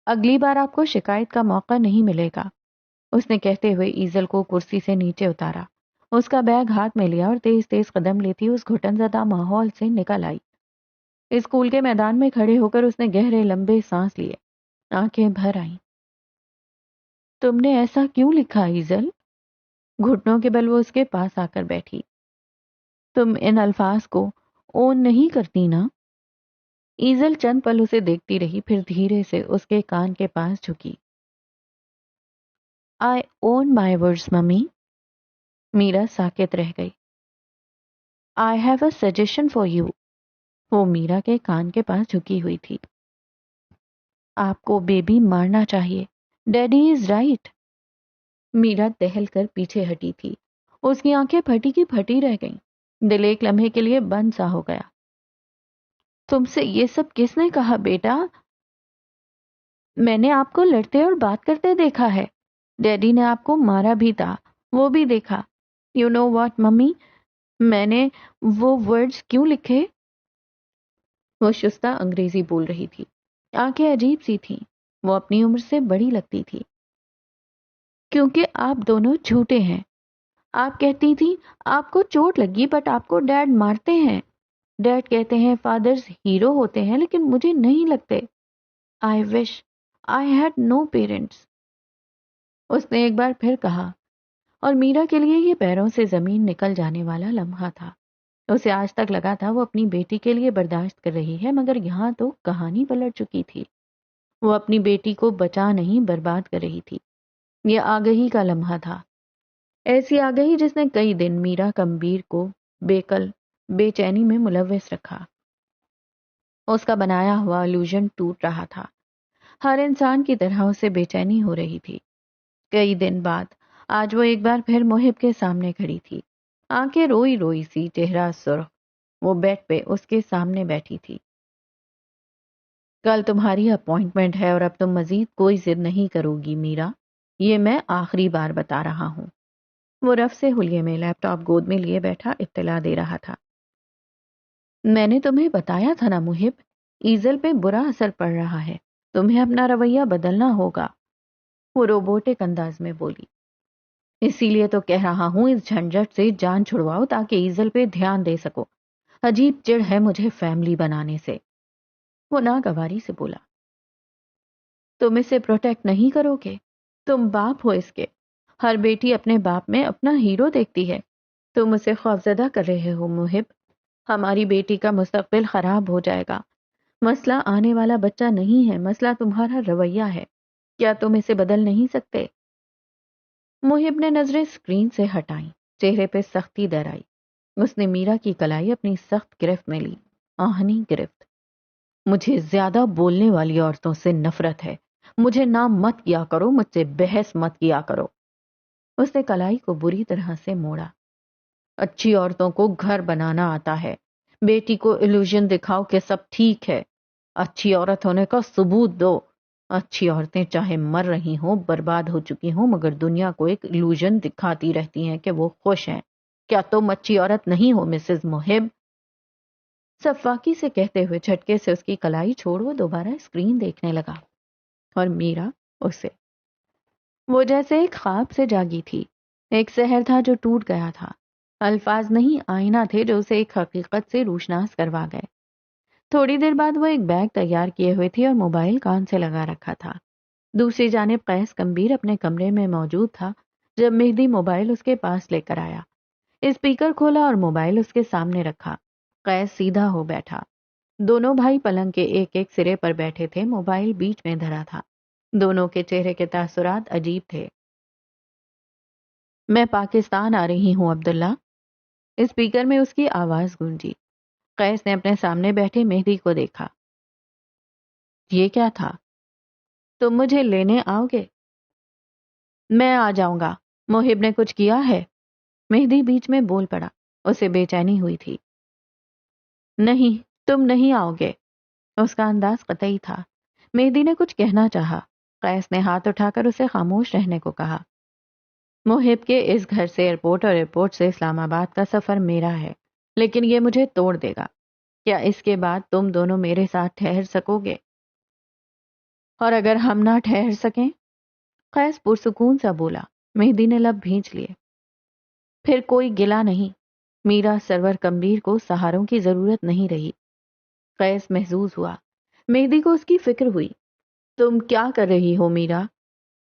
اگلی بار آپ کو شکایت کا موقع نہیں ملے گا، اس نے کہتے ہوئے ایزل کو کرسی سے نیچے اتارا. اس کا بیگ ہاتھ میں لیا اور تیز تیز قدم لیتی اس گھٹن زدہ ماحول سے نکل آئی. اسکول کے میدان میں کھڑے ہو کر اس نے گہرے لمبے سانس لیے. آنکھیں بھر آئیں. تم نے ایسا کیوں لکھا ایزل؟ گھٹنوں کے بل وہ اس کے پاس آ کر بیٹھی. تم ان الفاظ کو اون نہیں کرتی نا؟ ایزل چند پل اسے دیکھتی رہی، پھر دھیرے سے اس کے کان کے پاس جھکی. I own my words, mummy. میرا ساکت رہ گئی. I have a suggestion for you. وہ میرا کے کان کے پاس جھکی ہوئی تھی. آپ کو بیبی مارنا چاہیے. Daddy is right. میرا دہل کر پیچھے ہٹی تھی. اس کی آنکھیں پھٹی کی پھٹی رہ گئیں. دل ایک لمحے کے لیے بند سا ہو گیا. تم سے یہ سب کس نے کہا بیٹا؟ میں نے آپ کو لڑتے اور بات کرتے دیکھا ہے. ڈیڈی نے آپ کو مارا بھی تھا، وہ بھی دیکھا. یو نو واٹ ممی، میں نے وہ ورڈز کیوں لکھے؟ وہ شستہ انگریزی بول رہی تھی. آنکھیں عجیب سی تھیں. وہ اپنی عمر سے بڑی لگتی تھی. کیونکہ آپ دونوں جھوٹے ہیں. آپ کہتی تھی آپ کو چوٹ لگی بٹ آپ کو ڈیڈ مارتے ہیں. ڈیڈ کہتے ہیں فادرز ہیرو ہوتے ہیں لیکن مجھے نہیں لگتے. آئی وش آئی ہیڈ نو پیرنٹس. اس نے ایک بار پھر کہا، اور میرا کے لیے یہ پیروں سے زمین نکل جانے والا لمحہ تھا. اسے آج تک لگا تھا وہ اپنی بیٹی کے لیے برداشت کر رہی ہے، مگر یہاں تو کہانی پلٹ چکی تھی. وہ اپنی بیٹی کو بچا نہیں برباد کر رہی تھی. یہ آگہی کا لمحہ تھا، ایسی آگہی جس نے کئی دن میرا کمبیر کو بےقل بے چینی میں ملوث رکھا. اس کا بنایا ہوا الوژن ٹوٹ رہا تھا. ہر انسان کی طرح اسے بے چینی ہو رہی تھی. کئی دن بعد آج وہ ایک بار پھر محب کے سامنے کھڑی تھی. آنکھیں روئی روئی سی، چہرہ سرخ. وہ بیڈ پہ اس کے سامنے بیٹھی تھی. کل تمہاری اپوائنٹمنٹ ہے اور اب تم مزید کوئی ضد نہیں کرو گی میرا. یہ میں آخری بار بتا رہا ہوں. وہ رف سے حلیے میں لیپ ٹاپ گود میں لیے بیٹھا اطلاع دے رہا تھا. میں نے تمہیں بتایا تھا نا محب، ایزل پہ برا اثر پڑ رہا ہے. تمہیں اپنا رویہ بدلنا ہوگا. وہ روبوٹک انداز میں بولی. اسی لیے تو کہہ رہا ہوں اس جھنجٹ سے جان چھڑواؤ تاکہ ایزل پہ دھیان دے سکو. عجیب چڑ ہے مجھے فیملی بنانے سے. وہ ناگواری سے بولا. تم اسے پروٹیکٹ نہیں کرو گے؟ تم باپ ہو اس کے. ہر بیٹی اپنے باپ میں اپنا ہیرو دیکھتی ہے. تم اسے خوفزدہ کر رہے ہو محب. ہماری بیٹی کا مستقبل خراب ہو جائے گا. مسئلہ آنے والا بچہ نہیں ہے، مسئلہ تمہارا رویہ ہے. کیا تم اسے بدل نہیں سکتے؟ محب نے نظریں اسکرین سے ہٹائیں. چہرے پہ سختی در آئی. اس نے میرا کی کلائی اپنی سخت گرفت میں لی، آہنی گرفت. مجھے زیادہ بولنے والی عورتوں سے نفرت ہے. مجھے نام مت کیا کرو، مجھ سے بحث مت کیا کرو. اس نے کلائی کو بری طرح سے موڑا. اچھی عورتوں کو گھر بنانا آتا ہے، بیٹی کو illusion دکھاؤ کہ سب ٹھیک ہے، اچھی عورت ہونے کا ثبوت دو۔ اچھی عورتیں چاہے مر رہی ہوں، برباد ہو چکی ہوں، مگر دنیا کو ایک illusion دکھاتی رہتی ہیں کہ وہ خوش ہیں۔ کیا تم اچھی عورت نہیں ہو مسز محب؟ صفاقی سے کہتے ہوئے جھٹکے سے اس کی کلائی چھوڑ وہ دوبارہ اسکرین دیکھنے لگا، اور میرا اسے۔ وہ جیسے ایک خواب سے جاگی تھی، ایک سحر تھا جو ٹوٹ گیا تھا۔ الفاظ نہیں، آئینہ تھے جو اسے ایک حقیقت سے روشناس کروا گئے۔ تھوڑی دیر بعد وہ ایک بیگ تیار کیے ہوئے تھی اور موبائل کان سے لگا رکھا تھا۔ دوسری جانب قیس کمبیر اپنے کمرے میں موجود تھا جب مہدی موبائل اس کے پاس لے کر آیا۔ اسپیکر کھولا اور موبائل اس کے سامنے رکھا۔ قیس سیدھا ہو بیٹھا۔ دونوں بھائی پلنگ کے ایک ایک سرے پر بیٹھے تھے، موبائل بیچ میں دھرا تھا۔ دونوں کے چہرے کے تاثرات عجیب تھے۔ میں پاکستان آ رہی ہوں عبداللہ، اسپیکر میں اس کی آواز گونجی۔ قیس نے اپنے سامنے بیٹھے مہدی کو دیکھا۔ یہ کیا تھا؟ تم مجھے لینے آؤ گے؟ میں آ جاؤں گا۔ محب نے کچھ کیا ہے؟ مہدی بیچ میں بول پڑا، اسے بے چینی ہوئی تھی۔ نہیں، تم نہیں آؤ گے۔ اس کا انداز قطعی تھا۔ مہدی نے کچھ کہنا چاہا۔ قیس نے ہاتھ اٹھا کر اسے خاموش رہنے کو کہا۔ محب کے اس گھر سے ایئرپورٹ اور ایئرپورٹ سے اسلام آباد کا سفر میرا ہے، لیکن یہ مجھے توڑ دے گا۔ کیا اس کے بعد تم دونوں میرے ساتھ ٹھہر سکو گے؟ اور اگر ہم نہ ٹھہر سکیں؟ قیس پرسکون سا بولا۔ مہدی نے لب بھینچ لیے۔ پھر کوئی گلہ نہیں، میرا سرور کمبیر کو سہاروں کی ضرورت نہیں رہی۔ قیس محظوظ ہوا۔ مہدی کو اس کی فکر ہوئی۔ تم کیا کر رہی ہو میرا؟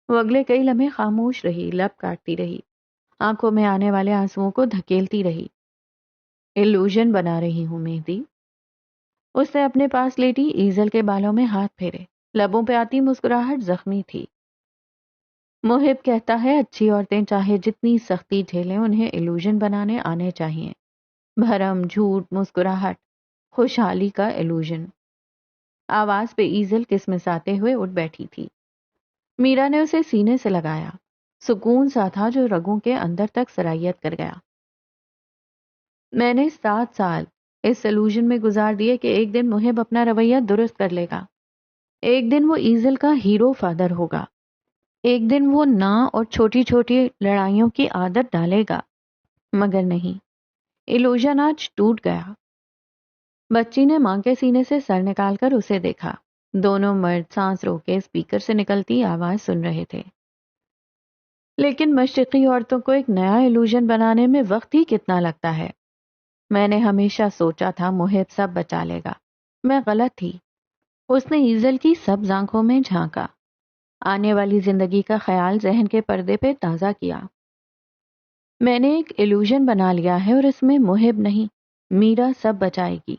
وہ اگلے کئی لمحے خاموش رہی، لب کاٹتی رہی، آنکھوں میں آنے والے آنسوؤں کو دھکیلتی رہی۔ illusion بنا رہی ہوں مہدی۔ اس نے اپنے پاس لیٹی ایزل کے بالوں میں ہاتھ پھیرے، لبوں پہ آتی مسکراہٹ زخمی تھی۔ محب کہتا ہے اچھی عورتیں چاہے جتنی سختی جھیلیں، انہیں illusion بنانے آنے چاہیے۔ بھرم، جھوٹ، مسکراہٹ، خوشحالی کا illusion۔ آواز پہ ایزل کسمساتے ہوئے اٹھ بیٹھی تھی۔ میرا نے اسے سینے سے لگایا، سکون سا تھا جو رگوں کے اندر تک سرائیت کر گیا۔ میں نے 7 سال اس illusion میں گزار دیے کہ ایک دن محب اپنا رویہ درست کر لے گا، ایک دن وہ ایزل کا ہیرو فادر ہوگا، ایک دن وہ نا اور چھوٹی چھوٹی لڑائیوں کی عادت ڈالے گا، مگر نہیں، illusion آج ٹوٹ گیا۔ بچی نے ماں کے سینے سے سر نکال کر اسے دیکھا۔ دونوں مرد سانس روکے اسپیکر سے نکلتی آواز سن رہے تھے۔ لیکن مشرقی عورتوں کو ایک نیا illusion بنانے میں وقت ہی کتنا لگتا ہے۔ میں نے ہمیشہ سوچا تھا محب سب بچا لے گا، میں غلط تھی۔ اس نے ایزل کی سبز آنکھوں میں جھانکا، آنے والی زندگی کا خیال ذہن کے پردے پہ تازہ کیا۔ میں نے ایک illusion بنا لیا ہے اور اس میں محب نہیں، میرا سب بچائے گی،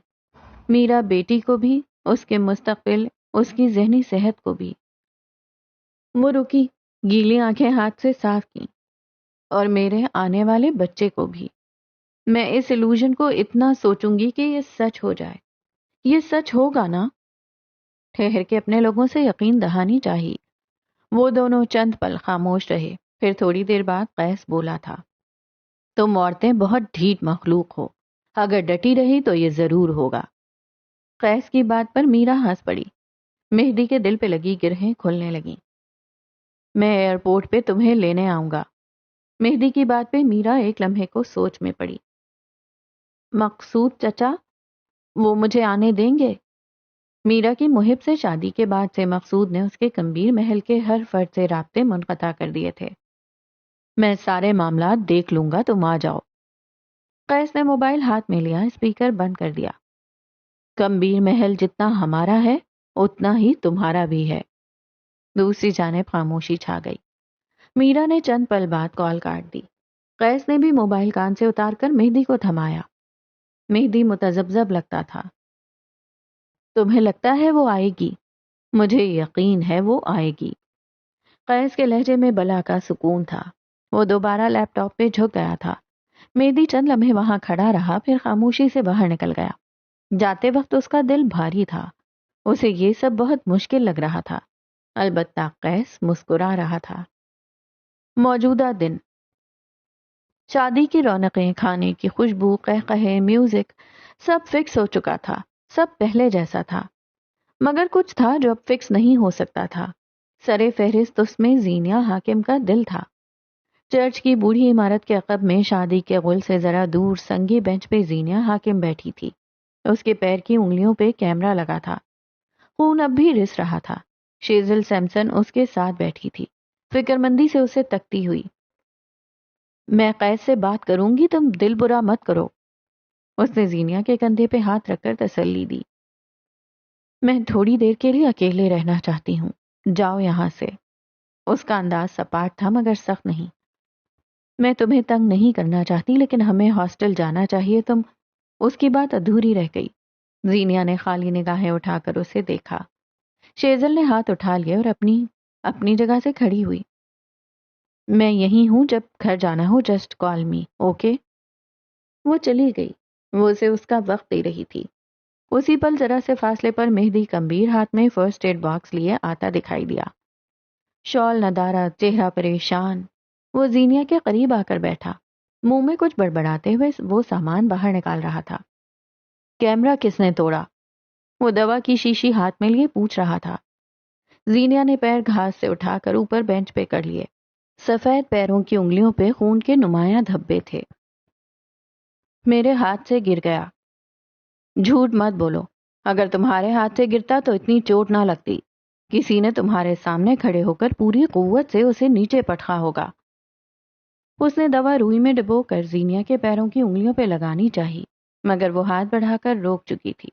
میرا بیٹی کو بھی، اس کے مستقبل، اس کی ذہنی صحت کو بھی۔ وہ رکی، گیلی آنکھیں ہاتھ سے صاف کیں، اور میرے آنے والے بچے کو بھی۔ میں اس illusion کو اتنا سوچوں گی کہ یہ سچ ہو جائے۔ یہ سچ ہوگا نا؟ ٹھہر کے اپنے لوگوں سے یقین دہانی چاہیے۔ وہ دونوں چند پل خاموش رہے، پھر تھوڑی دیر بعد قیس بولا تھا، تم عورتیں بہت ڈھیٹ مخلوق ہو، اگر ڈٹی رہی تو یہ ضرور ہوگا۔ قیس کی بات پر میرا ہنس پڑی۔ مہدی کے دل پہ لگی گرہیں کھلنے لگیں۔ میں ایئرپورٹ پہ تمہیں لینے آؤں گا۔ مہدی کی بات پہ میرا ایک لمحے کو سوچ میں پڑی۔ مقصود چچا، وہ مجھے آنے دیں گے؟ میرا کی محب سے شادی کے بعد سے مقصود نے اس کے کمبیر محل کے ہر فرد سے رابطے منقطع کر دیے تھے۔ میں سارے معاملات دیکھ لوں گا، تم آ جاؤ۔ قیس نے موبائل ہاتھ میں لیا، اسپیکر بند کر دیا۔ کمبیر محل جتنا ہمارا ہے اتنا ہی تمہارا بھی ہے۔ دوسری جانب خاموشی چھا گئی۔ میرا نے چند پل بعد کال کاٹ دی۔ قیس نے بھی موبائل کان سے اتار کر مہدی کو تھمایا۔ مہدی متذبذب لگتا تھا۔ تمہیں لگتا ہے وہ آئے گی؟ مجھے یقین ہے وہ آئے گی۔ قیس کے لہجے میں بلا کا سکون تھا۔ وہ دوبارہ لیپ ٹاپ پہ جھک گیا تھا۔ مہدی چند لمحے وہاں کھڑا رہا، پھر خاموشی سے باہر نکل گیا۔ جاتے وقت اس کا دل بھاری تھا۔ اسے یہ سب بہت مشکل لگ رہا تھا، البتہ قیس مسکرا رہا تھا۔ موجودہ دن، شادی کی رونقیں، کھانے کی خوشبو، قہقہے، میوزک، سب فکس ہو چکا تھا، سب پہلے جیسا تھا، مگر کچھ تھا جو اب فکس نہیں ہو سکتا تھا۔ سرے فہرست اس میں زینیہ حاکم کا دل تھا۔ چرچ کی بوڑھی عمارت کے عقب میں شادی کے غل سے ذرا دور سنگی بینچ پہ زینیہ حاکم بیٹھی تھی۔ اس کے پیر کی انگلیوں پہ کیمرہ لگا تھا، خون اب بھی رس رہا تھا۔ شیزل سیمسن اس کے ساتھ بیٹھی تھی، فکر مندی سے اسے تکتی ہوئی۔ میں قید سے بات کروں گی، تم دل برا مت کرو۔ اس نے زینیہ کے کندھے پہ ہاتھ رکھ کر تسلی دی۔ میں تھوڑی دیر کے لیے اکیلے رہنا چاہتی ہوں، جاؤ یہاں سے۔ اس کا انداز سپاٹ تھا مگر سخت نہیں۔ میں تمہیں تنگ نہیں کرنا چاہتی لیکن ہمیں ہاسٹل جانا چاہیے، تم۔ اس کی بات ادھوری رہ گئی۔ زینیہ نے خالی نگاہیں اٹھا کر اسے دیکھا۔ شیزل نے ہاتھ اٹھا لیا اور اپنی جگہ سے کھڑی ہوئی۔ میں یہیں ہوں، جب گھر جانا ہو جسٹ کال می، اوکے؟ وہ چلی گئی۔ وہ اسے اس کا وقت دے رہی تھی۔ اسی پل ذرا سے فاصلے پر مہدی کمبیر ہاتھ میں فرسٹ ایڈ باکس لیے آتا دکھائی دیا۔ شال ندارہ، چہرہ پریشان، وہ زینیہ کے قریب آ کر بیٹھا۔ منہ میں کچھ بڑبڑاتے ہوئے وہ سامان باہر نکال رہا تھا۔ کیمرہ کس نے توڑا؟ وہ دوا کی شیشی ہاتھ میں لیے پوچھ رہا تھا۔ زینیہ نے پیر گھاس سے اٹھا کر اوپر بینچ پہ کر لیے۔ سفید پیروں کی انگلیوں پہ خون کے نمایاں دھبے تھے۔ میرے ہاتھ سے گر گیا۔ جھوٹ مت بولو، اگر تمہارے ہاتھ سے گرتا تو اتنی چوٹ نہ لگتی۔ کسی نے تمہارے سامنے کھڑے ہو کر پوری قوت سے اسے نیچے پٹخا ہوگا۔ اس نے دوا روئی میں ڈبو کر زینیہ کے پیروں کی انگلیوں پہ لگانی چاہی، مگر وہ ہاتھ بڑھا کر روک چکی تھی۔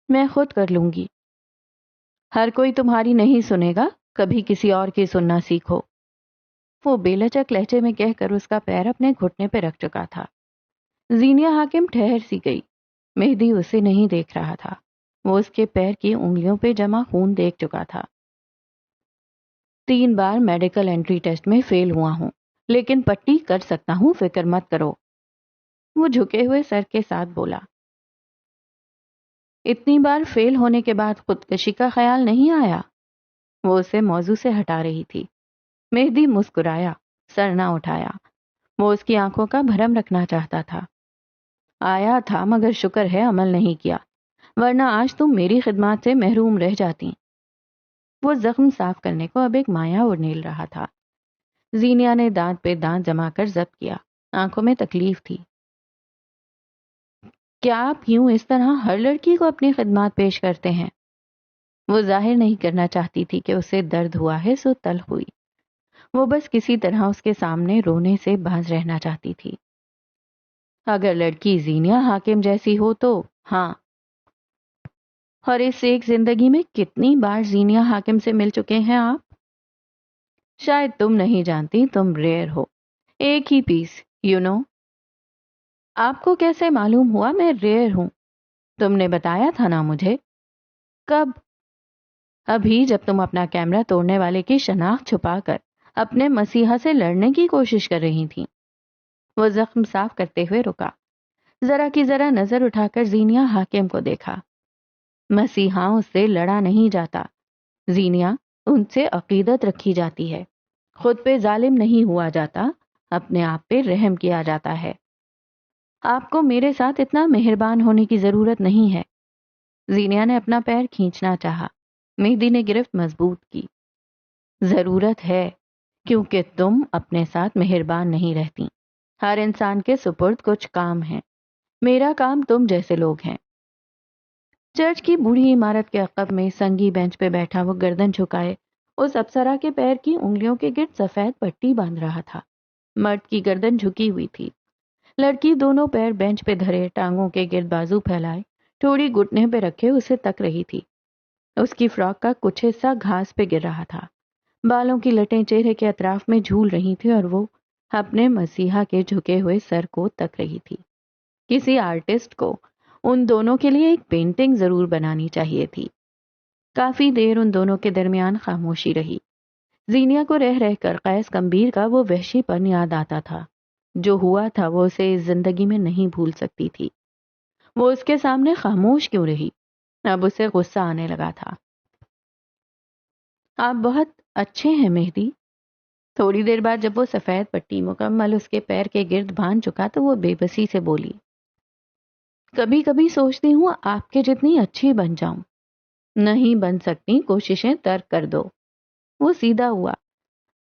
میں خود کر لوں گی۔ ہر کوئی تمہاری نہیں سنے گا، کبھی کسی اور کی سننا سیکھو۔ وہ بے لچک لہجے میں کہہ کر اس کا پیر اپنے گھٹنے پہ رکھ چکا تھا۔ زینیہ حاکم ٹھہر سی گئی۔ مہدی اسے نہیں دیکھ رہا تھا، وہ اس کے پیر کی انگلیوں پہ جمع خون دیکھ چکا تھا۔ 3 بار میڈیکل انٹری ٹیسٹ میں فیل ہوا ہوں، لیکن پٹی کر سکتا ہوں، فکر مت کرو۔ وہ جھکے ہوئے سر کے ساتھ بولا۔ اتنی بار فیل ہونے کے بعد خودکشی کا خیال نہیں آیا؟ وہ اسے موضوع سے ہٹا رہی تھی۔ مہدی مسکرایا، سر نہ اٹھایا۔ وہ اس کی آنکھوں کا بھرم رکھنا چاہتا تھا۔ آیا تھا مگر شکر ہے عمل نہیں کیا، ورنہ آج تم میری خدمات سے محروم رہ جاتی۔ وہ زخم صاف کرنے کو اب ایک مایا اڑیل رہا تھا۔ زینیہ نے دانت پہ دانت جما کر ضبط کیا، آنکھوں میں تکلیف تھی۔ کیا آپ یوں اس طرح ہر لڑکی کو اپنی خدمات پیش کرتے ہیں؟ وہ ظاہر نہیں کرنا چاہتی تھی کہ اسے درد ہوا ہے، سو تلخ ہوئی۔ وہ بس کسی طرح اس کے سامنے رونے سے باز رہنا چاہتی تھی۔ اگر لڑکی زینیہ حاکم جیسی ہو تو ہاں۔ اور اس ایک زندگی میں کتنی بار زینیہ حاکم سے مل چکے ہیں آپ؟ شاید تم نہیں جانتی، تم ریئر ہو، ایک ہی پیس، آپ کو کیسے معلوم ہوا میں ریئر ہوں؟ تم نے بتایا تھا نا مجھے۔ کب؟ ابھی، جب تم اپنا کیمرہ توڑنے والے کی شناخت چھپا کر اپنے مسیحا سے لڑنے کی کوشش کر رہی تھی۔ وہ زخم صاف کرتے ہوئے رکا، ذرا کی ذرا نظر اٹھا کر زینیہ حاکم کو دیکھا۔ مسیحا اس سے لڑا نہیں جاتا، زینیہ ان سے عقیدت رکھی جاتی ہے۔ خود پہ ظالم نہیں ہوا جاتا، اپنے آپ پہ رحم کیا جاتا ہے۔ آپ کو میرے ساتھ اتنا مہربان ہونے کی ضرورت نہیں ہے۔ زینیہ نے اپنا پیر کھینچنا چاہا، مہدی نے گرفت مضبوط کی۔ ضرورت ہے، کیونکہ تم اپنے ساتھ مہربان نہیں رہتی۔ ہر انسان کے سپرد کچھ کام ہیں، میرا کام تم جیسے لوگ ہیں۔ چرچ کی بوڑھی عمارت کے عقب میں سنگی بینچ پہ بیٹھا وہ گردن جھکائے اس اپسرا کے پیر کی انگلیوں کے گرد سفید پٹی باندھ رہا تھا۔ مرد کی گردن جھکی ہوئی تھی، لڑکی دونوں پیر بینچ پہ دھرے، ٹانگوں کے گرد بازو پھیلائے، تھوڑی گھٹنے پہ رکھے اسے تک رہی تھی۔ اس کی فراک کا کچھ حصہ گھاس پہ گر رہا تھا، بالوں کی لٹیں چہرے کے اطراف میں جھول رہی تھی اور وہ اپنے مسیحا کے جھکے ہوئے سر کو تک رہی تھی۔ کسی آرٹسٹ کو ان دونوں کے لیے ایک پینٹنگ ضرور بنانی چاہیے تھی۔ کافی دیر ان دونوں کے درمیان خاموشی رہی۔ زینیہ کو رہ رہ کر قیس کمبیر کا وہ وحشی پن یاد آتا تھا۔ جو ہوا تھا وہ اسے اس زندگی میں نہیں بھول سکتی تھی۔ وہ اس کے سامنے خاموش کیوں رہی؟ اب اسے غصہ آنے لگا تھا۔ آپ بہت اچھے ہیں مہدی۔ تھوڑی دیر بعد جب وہ سفید پٹی مکمل اس کے پیر کے گرد باندھ چکا تو وہ بے بسی سے بولی، کبھی کبھی سوچتی ہوں آپ کے جتنی اچھی بن جاؤں. نہیں بن سکتی، کوششیں ترک کر دو. وہ سیدھا ہوا.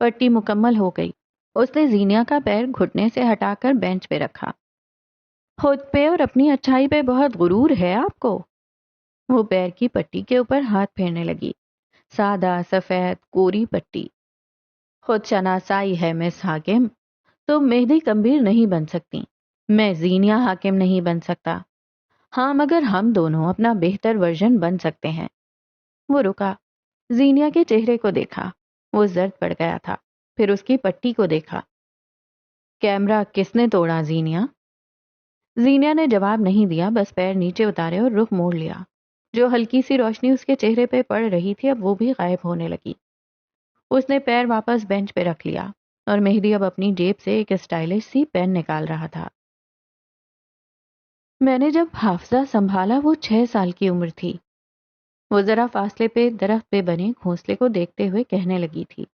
پٹی مکمل ہو گئی. اس نے زینیا کا پیر گھٹنے سے ہٹا کر بینچ پہ رکھا. خود پہ اور اپنی اچھائی پہ بہت غرور ہے آپ کو. وہ پیر کی پٹی کے اوپر ہاتھ پھیرنے لگی. سادہ سفید کوری پٹی. خود شناسائی ہے مس حاکم. تم مہدی کمبیر نہیں بن سکتی، میں زینیا حاکم نہیں بن سکتا. ہاں مگر ہم دونوں اپنا بہتر ورژن بن سکتے ہیں. وہ رکا. زینیا کے چہرے کو دیکھا. وہ زرد پڑ گیا تھا. پھر اس کی پٹی کو دیکھا. کیمرہ کس نے توڑا زینیا؟ زینیا نے جواب نہیں دیا، بس پیر نیچے اتارے اور رخ موڑ لیا. جو ہلکی سی روشنی اس کے چہرے پہ پڑ رہی تھی اب وہ بھی غائب ہونے لگی. اس نے پیر واپس بینچ پہ رکھ لیا اور مہدی اب اپنی جیب سے ایک اسٹائلش سی پین نکال رہا تھا. میں نے جب حافظہ سنبھالا وہ 6 سال کی عمر تھی. وہ ذرا فاصلے پہ درخت پہ بنے گھونسلے کو دیکھتے ہوئے کہنے لگی تھی.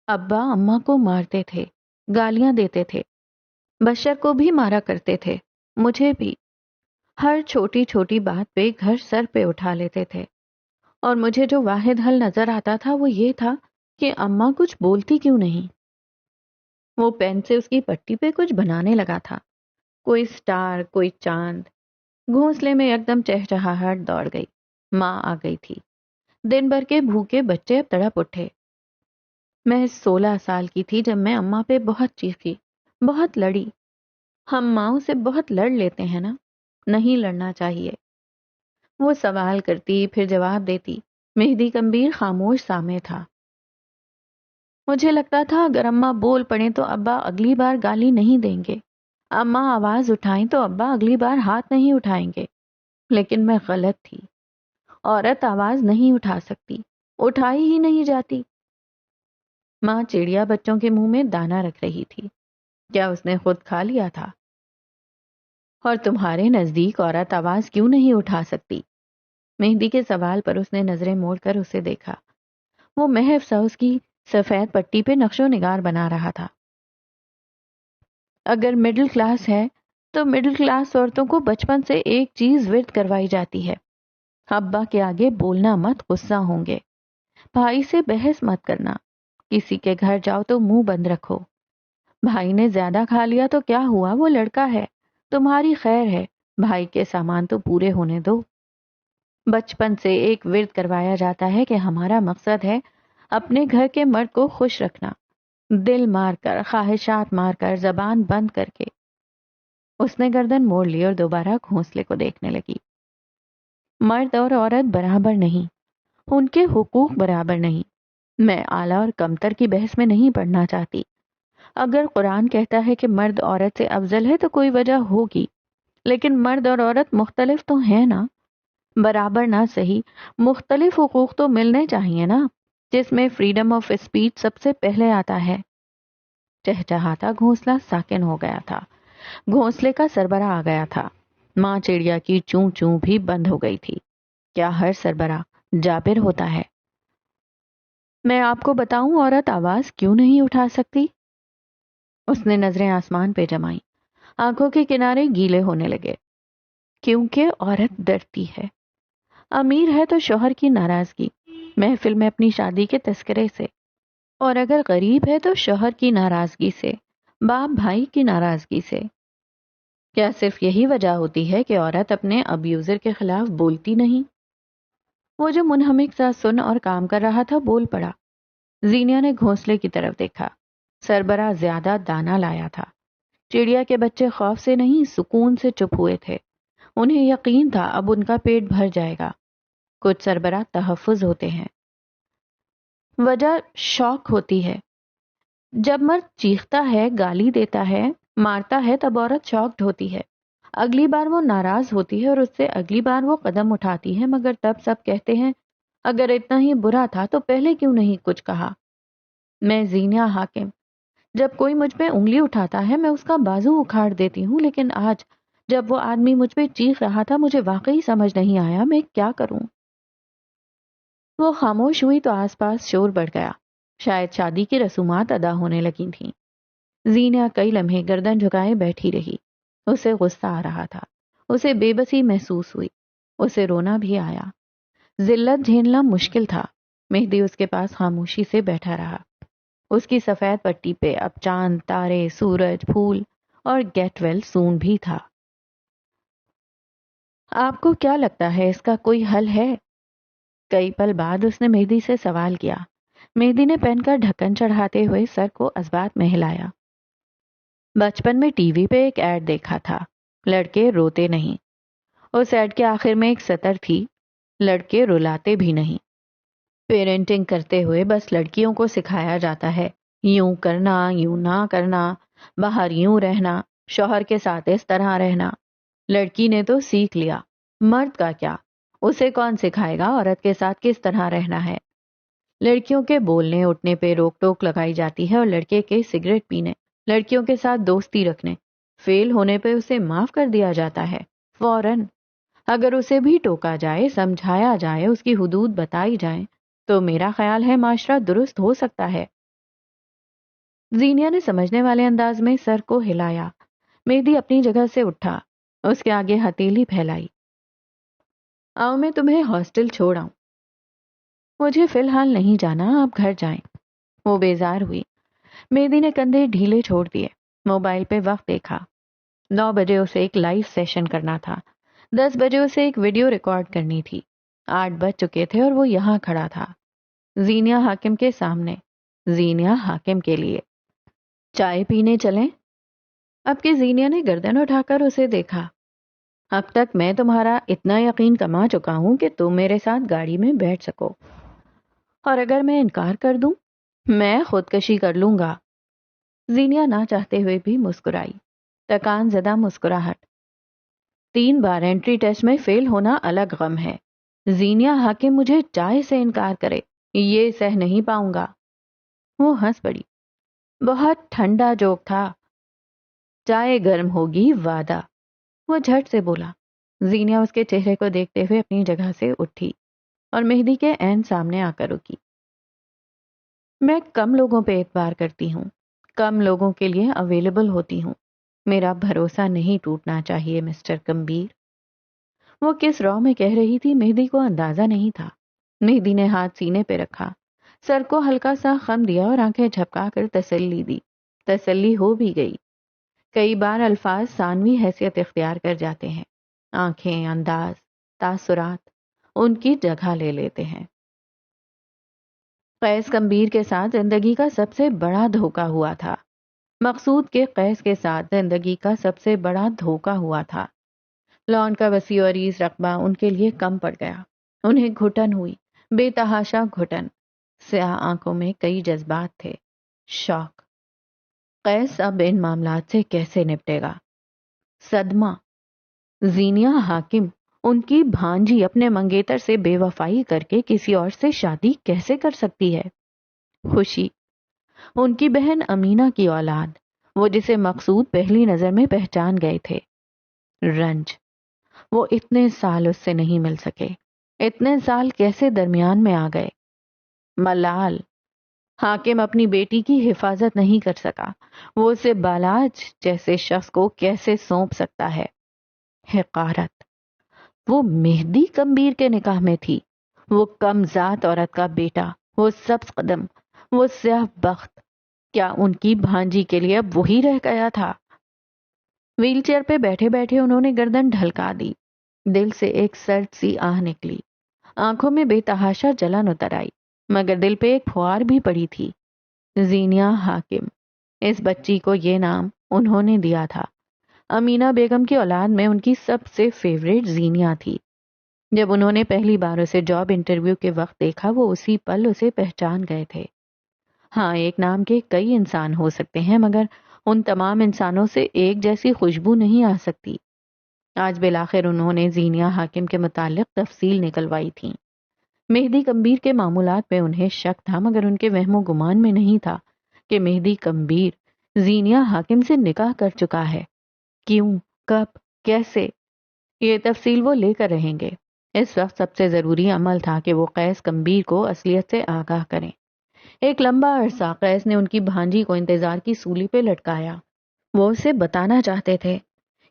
ابا اماں کو مارتے تھے، گالیاں دیتے تھے. بشر کو بھی مارا کرتے تھے، مجھے بھی. ہر چھوٹی چھوٹی بات پہ گھر سر پہ اٹھا لیتے تھے. اور مجھے جو واحد حل نظر آتا تھا وہ یہ تھا کہ اماں کچھ بولتی کیوں نہیں. وہ پین سے اس کی پٹی پہ کچھ بنانے لگا تھا. کوئی سٹار، کوئی چاند. گھونسلے میں ایک دم چہچہاہٹ دوڑ گئی. ماں آ گئی تھی. دن بھر کے بھوکے بچے اب تڑپ اٹھے. میں 16 سال کی تھی جب میں اماں پہ بہت چیخی، بہت لڑی. ہم ماؤں سے بہت لڑ لیتے ہیں نا، نہیں لڑنا چاہیے. وہ سوال کرتی پھر جواب دیتی. مہدی کمبیر خاموش سامنے تھا. مجھے لگتا تھا اگر اماں بول پڑیں تو ابا اگلی بار گالی نہیں دیں گے. اماں آواز اٹھائیں تو ابا اگلی بار ہاتھ نہیں اٹھائیں گے. لیکن میں غلط تھی. عورت آواز نہیں اٹھا سکتی، اٹھائی ہی نہیں جاتی. ماں چڑیا بچوں کے منہ میں دانا رکھ رہی تھی. کیا اس نے خود کھا لیا تھا؟ اور تمہارے نزدیک عورت آواز کیوں نہیں اٹھا سکتی؟ مہدی کے سوال پر اس نے نظریں موڑ کر اسے دیکھا. وہ محض سا اس کی سفید پٹی پہ نقش و نگار بنا رہا تھا. اگر مڈل کلاس ہے تو مڈل کلاس عورتوں کو بچپن سے ایک چیز ورد کروائی جاتی ہے. ابا کے آگے بولنا مت، غصہ ہوں گے. بھائی سے بحث مت کرنا. کسی کے گھر جاؤ تو منہ بند رکھو. بھائی نے زیادہ کھا لیا تو کیا ہوا، وہ لڑکا ہے، تمہاری خیر ہے. بھائی کے سامان تو پورے ہونے دو. بچپن سے ایک ورد کروایا جاتا ہے کہ ہمارا مقصد ہے اپنے گھر کے مرد کو خوش رکھنا، دل مار کر، خواہشات مار کر، زبان بند کر کے. اس نے گردن موڑ لی اور دوبارہ گھونسلے کو دیکھنے لگی. مرد اور عورت برابر نہیں، ان کے حقوق برابر نہیں. میں اعلیٰ اور کمتر کی بحث میں نہیں پڑھنا چاہتی. اگر قرآن کہتا ہے کہ مرد عورت سے افضل ہے تو کوئی وجہ ہوگی، لیکن مرد اور عورت مختلف تو ہیں نا. برابر نہ صحیح، مختلف حقوق تو ملنے چاہیے نا، جس میں فریڈم آف اسپیچ سب سے پہلے آتا ہے. چہچہاتا گھونسلہ ساکن ہو گیا تھا. گھونسلے کا سربراہ آ گیا تھا. ماں چڑیا کی چوں چوں بھی بند ہو گئی تھی. کیا ہر سربراہ جابر ہوتا ہے؟ میں آپ کو بتاؤں عورت آواز کیوں نہیں اٹھا سکتی؟ اس نے نظریں آسمان پہ جمائیں. آنکھوں کے کنارے گیلے ہونے لگے. کیونکہ عورت ڈرتی ہے. امیر ہے تو شوہر کی ناراضگی، محفل میں اپنی شادی کے تذکرے سے. اور اگر غریب ہے تو شوہر کی ناراضگی سے، باپ بھائی کی ناراضگی سے. کیا صرف یہی وجہ ہوتی ہے کہ عورت اپنے ابیوزر کے خلاف بولتی نہیں؟ وہ جو منہمک سا سن اور کام کر رہا تھا بول پڑا. زینیا نے گھونسلے کی طرف دیکھا. سربراہ زیادہ دانا لایا تھا. چڑیا کے بچے خوف سے نہیں سکون سے چپ ہوئے تھے. انہیں یقین تھا اب ان کا پیٹ بھر جائے گا. کچھ سربراہ تحفظ ہوتے ہیں. وجہ شوق ہوتی ہے. جب مرد چیختا ہے، گالی دیتا ہے، مارتا ہے تب عورت شاکڈ ہوتی ہے. اگلی بار وہ ناراض ہوتی ہے اور اس سے اگلی بار وہ قدم اٹھاتی ہے، مگر تب سب کہتے ہیں اگر اتنا ہی برا تھا تو پہلے کیوں نہیں کچھ کہا. میں زینیا حاکم، جب کوئی مجھ پہ انگلی اٹھاتا ہے میں اس کا بازو اکھاڑ دیتی ہوں، لیکن آج جب وہ آدمی مجھ پہ چیخ رہا تھا مجھے واقعی سمجھ نہیں آیا میں کیا کروں. وہ خاموش ہوئی تو آس پاس شور بڑھ گیا. شاید شادی کی رسومات ادا ہونے لگی تھیں. زینیا کئی لمحے گردن جھکائے بیٹھی رہی. اسے غصہ آ رہا تھا. اسے بے بسی محسوس ہوئی، اسے رونا بھی آیا۔ ذلت جھیلنا مشکل تھا۔ مہدی اس کے پاس خاموشی سے بیٹھا رہا۔ اس کی سفید پٹی پہ اب چاند، تارے، سورج، پھول اور گیٹ ویل سون بھی تھا۔ آپ کو کیا لگتا ہے اس کا کوئی حل ہے؟ کئی پل بعد اس نے مہدی سے سوال کیا۔ مہدی نے پین کا ڈھکن چڑھاتے ہوئے سر کو اسبات میں ہلایا۔ بچپن میں ٹی وی پہ ایک ایڈ دیکھا تھا، لڑکے روتے نہیں۔ اس ایڈ کے آخر میں ایک سطر تھی، لڑکے رلاتے بھی نہیں۔ پیرنٹنگ کرتے ہوئے بس لڑکیوں کو سکھایا جاتا ہے، یوں کرنا، یوں نہ کرنا، باہر یوں رہنا، شوہر کے ساتھ اس طرح رہنا۔ لڑکی نے تو سیکھ لیا، مرد کا کیا؟ اسے کون سکھائے گا عورت کے ساتھ کس طرح رہنا ہے؟ لڑکیوں کے بولنے اٹھنے پہ روک ٹوک لگائی جاتی ہے، اور لڑکے کے سگریٹ پینے، لڑکیوں کے ساتھ دوستی رکھنے، فیل ہونے پہ اسے معاف کر دیا جاتا ہے فوراً۔ اگر اسے بھی ٹوکا جائے، سمجھایا جائے، اس کی حدود بتائی جائیں، تو میرا خیال ہے معاشرہ درست ہو سکتا ہے۔ زینیا نے سمجھنے والے انداز میں سر کو ہلایا۔ مہدی اپنی جگہ سے اٹھا، اس کے آگے ہتھیلی پھیلائی۔ آؤ میں تمہیں ہاسٹل چھوڑ آؤں۔ مجھے فی الحال نہیں جانا، آپ گھر جائیں۔ وہ بیزار ہوئی۔ مہدی نے کندھے ڈھیلے چھوڑ دیے، موبائل پہ وقت دیکھا۔ 9 بجے اسے ایک لائیو سیشن کرنا تھا، 10 بجے اسے ایک ویڈیو ریکارڈ کرنی تھی، 8 بج چکے تھے اور وہ یہاں کھڑا تھا، زینیا حاکم کے سامنے، زینیا حاکم کے لیے۔ چائے پینے چلیں؟ اب کی زینیا نے گردن اٹھا کر اسے دیکھا۔ اب تک میں تمہارا اتنا یقین کما چکا ہوں کہ تم میرے ساتھ گاڑی میں بیٹھ سکو، اور اگر میں انکار کر دوں، میں خودکشی کر لوں گا۔ زینیا نہ چاہتے ہوئے بھی مسکرائی، تکان زدہ مسکراہٹ۔ 3 بار انٹری ٹیسٹ میں فیل ہونا الگ غم ہے۔ زینیا حاکم مجھے چائے سے انکار کرے، یہ سہ نہیں پاؤں گا۔ وہ ہنس پڑی۔ بہت ٹھنڈا جوک تھا۔ چائے گرم ہوگی، وعدہ۔ وہ جھٹ سے بولا۔ زینیا اس کے چہرے کو دیکھتے ہوئے اپنی جگہ سے اٹھی اور مہدی کے عین سامنے آ کر رکی۔ میں کم لوگوں پہ اعتبار کرتی ہوں، کم لوگوں کے لیے اویلیبل ہوتی ہوں۔ میرا بھروسہ نہیں ٹوٹنا چاہیے مسٹر کمبیر۔ وہ کس رو میں کہہ رہی تھی مہدی کو اندازہ نہیں تھا۔ مہدی نے ہاتھ سینے پہ رکھا، سر کو ہلکا سا خم دیا اور آنکھیں جھپکا کر تسلی دی۔ تسلی ہو بھی گئی۔ کئی بار الفاظ ثانوی حیثیت اختیار کر جاتے ہیں، آنکھیں، انداز، تاثرات ان کی جگہ لے لیتے ہیں۔ قیس کمبیر کے ساتھ زندگی کا سب سے بڑا دھوکا ہوا تھا۔ مقصود کے قیس کے ساتھ زندگی کا سب سے بڑا دھوکا ہوا تھا۔ لان کا وسیع و عریض رقبہ ان کے لیے کم پڑ گیا۔ انہیں گھٹن ہوئی، بے تحاشا گھٹن۔ سیاہ آنکھوں میں کئی جذبات تھے۔ شوق۔ قیس اب ان معاملات سے کیسے نپٹے گا؟ صدمہ۔ زینیا حاکم، ان کی بھانجی، اپنے منگیتر سے بے وفائی کر کے کسی اور سے شادی کیسے کر سکتی ہے؟ خوشی۔ ان کی بہن امینہ کی اولاد، وہ جسے مقصود پہلی نظر میں پہچان گئے تھے۔ رنج۔ وہ اتنے سال اس سے نہیں مل سکے، اتنے سال کیسے درمیان میں آ گئے؟ ملال۔ حاکم اپنی بیٹی کی حفاظت نہیں کر سکا، وہ اسے بالاج جیسے شخص کو کیسے سونپ سکتا ہے؟ حقارت۔ وہ مہدی کمبیر کے نکاح میں تھی، وہ کم ذات عورت کا بیٹا، وہ سبز قدم، وہ سیاہ بخت، کیا ان کی بھانجی کے لیے اب وہی رہ گیا تھا؟ ویل چیئر پہ بیٹھے بیٹھے انہوں نے گردن ڈھلکا دی۔ دل سے ایک سرد سی آہ نکلی، آنکھوں میں بے تحاشا جلن اتر آئی، مگر دل پہ ایک پھوار بھی پڑی تھی۔ زینیا حاکم، اس بچی کو یہ نام انہوں نے دیا تھا۔ امینہ بیگم کی اولاد میں ان کی سب سے فیوریٹ زینیا تھی۔ جب انہوں نے پہلی بار اسے جاب انٹرویو کے وقت دیکھا، وہ اسی پل اسے پہچان گئے تھے۔ ہاں، ایک نام کے کئی انسان ہو سکتے ہیں، مگر ان تمام انسانوں سے ایک جیسی خوشبو نہیں آ سکتی۔ آج بالآخر انہوں نے زینیا حاکم کے متعلق تفصیل نکلوائی تھی۔ مہدی کمبیر کے معمولات پہ انہیں شک تھا، مگر ان کے وہم و گمان میں نہیں تھا کہ مہدی کمبیر زینیا حاکم سے نکاح کر چکا ہے۔ کیوں، کب، کیسے، یہ تفصیل وہ لے کر رہیں گے۔ اس وقت سب سے ضروری عمل تھا کہ وہ قیس کمبیر کو اصلیت سے آگاہ کریں۔ ایک لمبا عرصہ قیس نے ان کی بھانجی کو انتظار کی سولی پہ لٹکایا۔ وہ اسے بتانا چاہتے تھے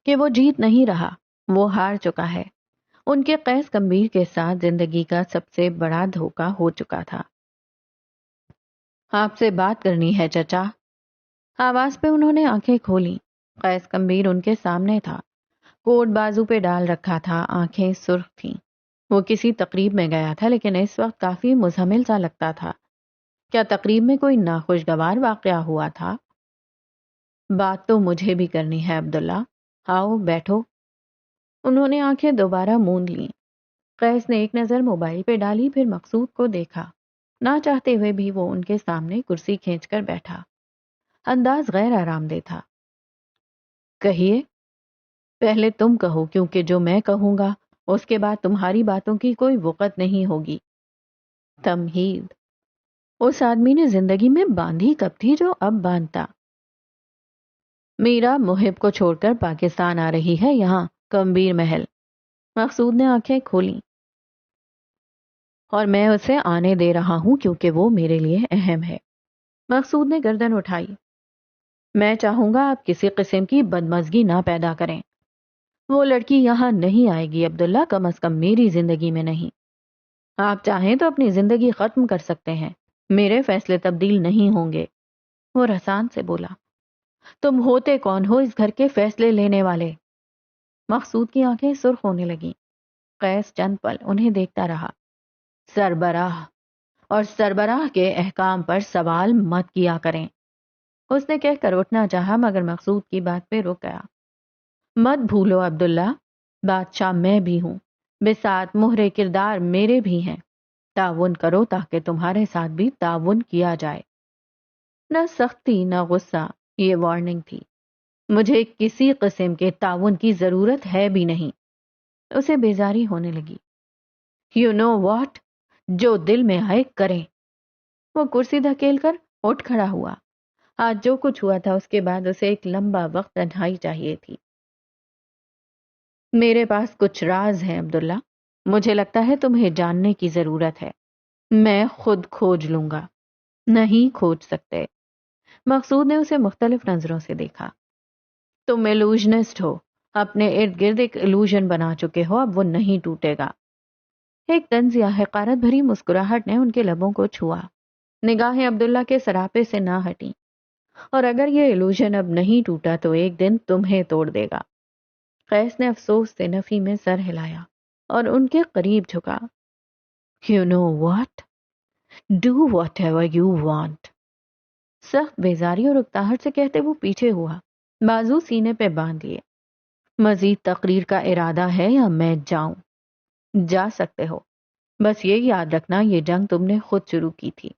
کہ وہ جیت نہیں رہا، وہ ہار چکا ہے. ان کے قیس کمبیر کے ساتھ زندگی کا سب سے بڑا دھوکا ہو چکا تھا. آپ سے بات کرنی ہے چچا. آواز پہ انہوں نے آنکھیں کھولی. قیس کمبیر ان کے سامنے تھا. کوٹ بازو پہ ڈال رکھا تھا، آنکھیں سرخ تھیں. وہ کسی تقریب میں گیا تھا لیکن اس وقت کافی مزمل سا لگتا تھا. کیا تقریب میں کوئی ناخوشگوار واقعہ ہوا تھا؟ بات تو مجھے بھی کرنی ہے عبداللہ. آؤ بیٹھو. انہوں نے آنکھیں دوبارہ موند لیں. قیس نے ایک نظر موبائل پہ ڈالی، پھر مقصود کو دیکھا. نہ چاہتے ہوئے بھی وہ ان کے سامنے کرسی کھینچ کر بیٹھا. انداز غیر آرام دہ تھا. کہیے. پہلے تم کہو، کیونکہ جو میں کہوں گا اس کے بعد تمہاری باتوں کی کوئی وقت نہیں ہوگی. تمہید. اس آدمی نے زندگی میں باندھی کب تھی جو اب باندھتا؟ میرا محب کو چھوڑ کر پاکستان آ رہی ہے یہاں کمبیر محل. مقصود نے آنکھیں کھولی. اور میں اسے آنے دے رہا ہوں کیونکہ وہ میرے لیے اہم ہے. مقصود نے گردن اٹھائی. میں چاہوں گا آپ کسی قسم کی بدمزگی نہ پیدا کریں. وہ لڑکی یہاں نہیں آئے گی عبداللہ، کم از کم میری زندگی میں نہیں. آپ چاہیں تو اپنی زندگی ختم کر سکتے ہیں، میرے فیصلے تبدیل نہیں ہوں گے. وہ رسان سے بولا. تم ہوتے کون ہو اس گھر کے فیصلے لینے والے؟ مقصود کی آنکھیں سرخ ہونے لگیں. قیس چند پل انہیں دیکھتا رہا. سربراہ اور سربراہ کے احکام پر سوال مت کیا کریں. اس نے کہہ کر اٹھنا چاہا مگر مقصود کی بات پہ رک گیا. مت بھولو عبداللہ، بادشاہ میں بھی ہوں، بساط مہرے کردار میرے بھی ہیں. تعاون کرو تاکہ تمہارے ساتھ بھی تعاون کیا جائے. نہ سختی نہ غصہ، یہ وارننگ تھی. مجھے کسی قسم کے تعاون کی ضرورت ہے بھی نہیں. اسے بیزاری ہونے لگی. یو نو واٹ، جو دل میں آئے کریں. وہ کرسی دھکیل کر اٹھ کھڑا ہوا. آج جو کچھ ہوا تھا اس کے بعد اسے ایک لمبا وقت تنہائی چاہیے تھی. میرے پاس کچھ راز ہیں عبداللہ، مجھے لگتا ہے تمہیں جاننے کی ضرورت ہے. میں خود کھوج لوں گا. نہیں کھوج سکتے. مقصود نے اسے مختلف نظروں سے دیکھا. تم ایلوژنسٹ ہو، اپنے ارد گرد ایک ایلوژن بنا چکے ہو، اب وہ نہیں ٹوٹے گا. ایک طنزیہ حقارت بھری مسکراہٹ نے ان کے لبوں کو چھوا. نگاہیں عبداللہ کے سراپے سے نہ ہٹیں. اور اگر یہ ایلوژن اب نہیں ٹوٹا تو ایک دن تمہیں توڑ دے گا. قیس نے افسوس سے نفی میں سر ہلایا اور ان کے قریب جھکا. You know what? Do whatever you want. سخت بیزاری اور اکتاہٹ سے کہتے وہ پیچھے ہوا، بازو سینے پہ باندھ لیے. مزید تقریر کا ارادہ ہے یا میں جاؤں؟ جا سکتے ہو، بس یہ یاد رکھنا یہ جنگ تم نے خود شروع کی تھی.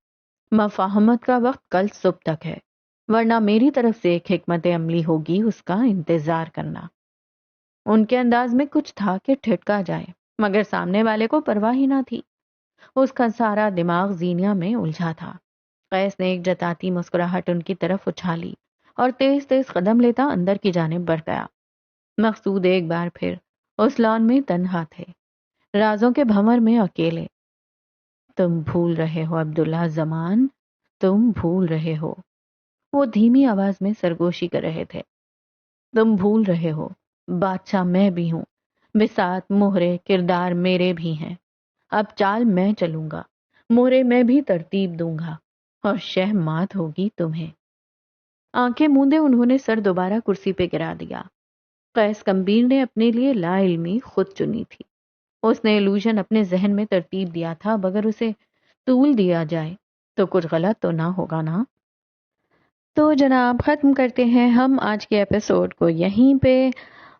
مفاہمت کا وقت کل صبح تک ہے، ورنہ میری طرف سے ایک حکمت عملی ہوگی، اس کا انتظار کرنا. ان کے انداز میں کچھ تھا کہ ٹھٹکا جائے، مگر سامنے والے کو پرواہ ہی نہ تھی. اس کا سارا دماغ زینیا میں الجھا تھا. قیس نے ایک جتاتی مسکراہٹ ان کی طرف اچھالی اور تیز تیز قدم لیتا اندر کی جانب بڑھ گیا. مقصود ایک بار پھر اس لان میں تنہا تھے، رازوں کے بھنور میں اکیلے. تم بھول رہے ہو عبداللہ زمان، تم بھول رہے ہو. وہ دھیمی آواز میں سرگوشی کر رہے تھے. تم بھول رہے ہو، بادشاہ میں بھی ہوں، بساط مہرے کردار میرے بھی ہیں. اب چال میں چلوں گا، مہرے میں بھی ترتیب دوں گا، اور شہ مات ہوگی تمہیں. آنکھیں موندے انہوں نے سر دوبارہ کرسی پہ گرا دیا. قیس کمبیر نے اپنے لیے لا علمی خود چنی تھی. اس نے ایلوژن اپنے ذہن میں ترتیب دیا تھا، اب اگر اسے طول دیا جائے تو کچھ غلط تو نہ ہوگا نا. تو جناب ختم کرتے ہیں ہم آج کے ایپیسوڈ کو یہیں پہ.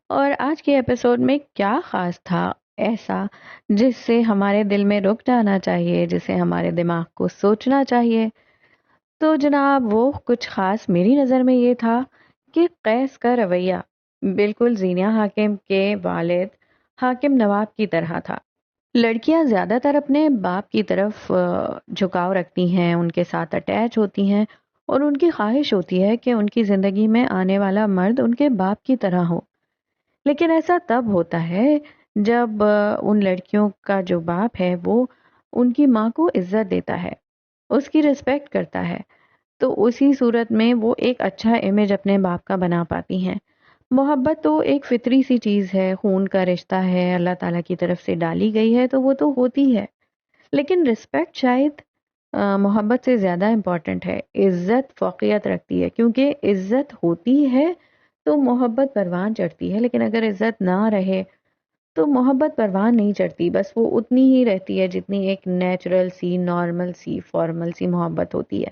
اور آج کے ایپیسوڈ میں کیا خاص تھا ایسا جس سے ہمارے دل میں رک جانا چاہیے، جسے ہمارے دماغ کو سوچنا چاہیے؟ تو جناب وہ کچھ خاص میری نظر میں یہ تھا کہ قیس کا رویہ بالکل زینیا حاکم کے والد حاکم نواب کی طرح تھا. لڑکیاں زیادہ تر اپنے باپ کی طرف جھکاؤ رکھتی ہیں، ان کے ساتھ اٹیچ ہوتی ہیں، اور ان کی خواہش ہوتی ہے کہ ان کی زندگی میں آنے والا مرد ان کے باپ کی طرح ہو. لیکن ایسا تب ہوتا ہے جب ان لڑکیوں کا جو باپ ہے وہ ان کی ماں کو عزت دیتا ہے، اس کی رسپیکٹ کرتا ہے، تو اسی صورت میں وہ ایک اچھا امیج اپنے باپ کا بنا پاتی ہیں. محبت تو ایک فطری سی چیز ہے، خون کا رشتہ ہے، اللہ تعالیٰ کی طرف سے ڈالی گئی ہے تو وہ تو ہوتی ہے، لیکن رسپیکٹ شاید محبت سے زیادہ امپورٹنٹ ہے. عزت فوقیت رکھتی ہے، کیونکہ عزت ہوتی ہے تو محبت پروان چڑھتی ہے، لیکن اگر عزت نہ رہے تو محبت پروان نہیں چڑھتی، بس وہ اتنی ہی رہتی ہے جتنی ایک نیچرل سی، نارمل سی، فارمل سی محبت ہوتی ہے.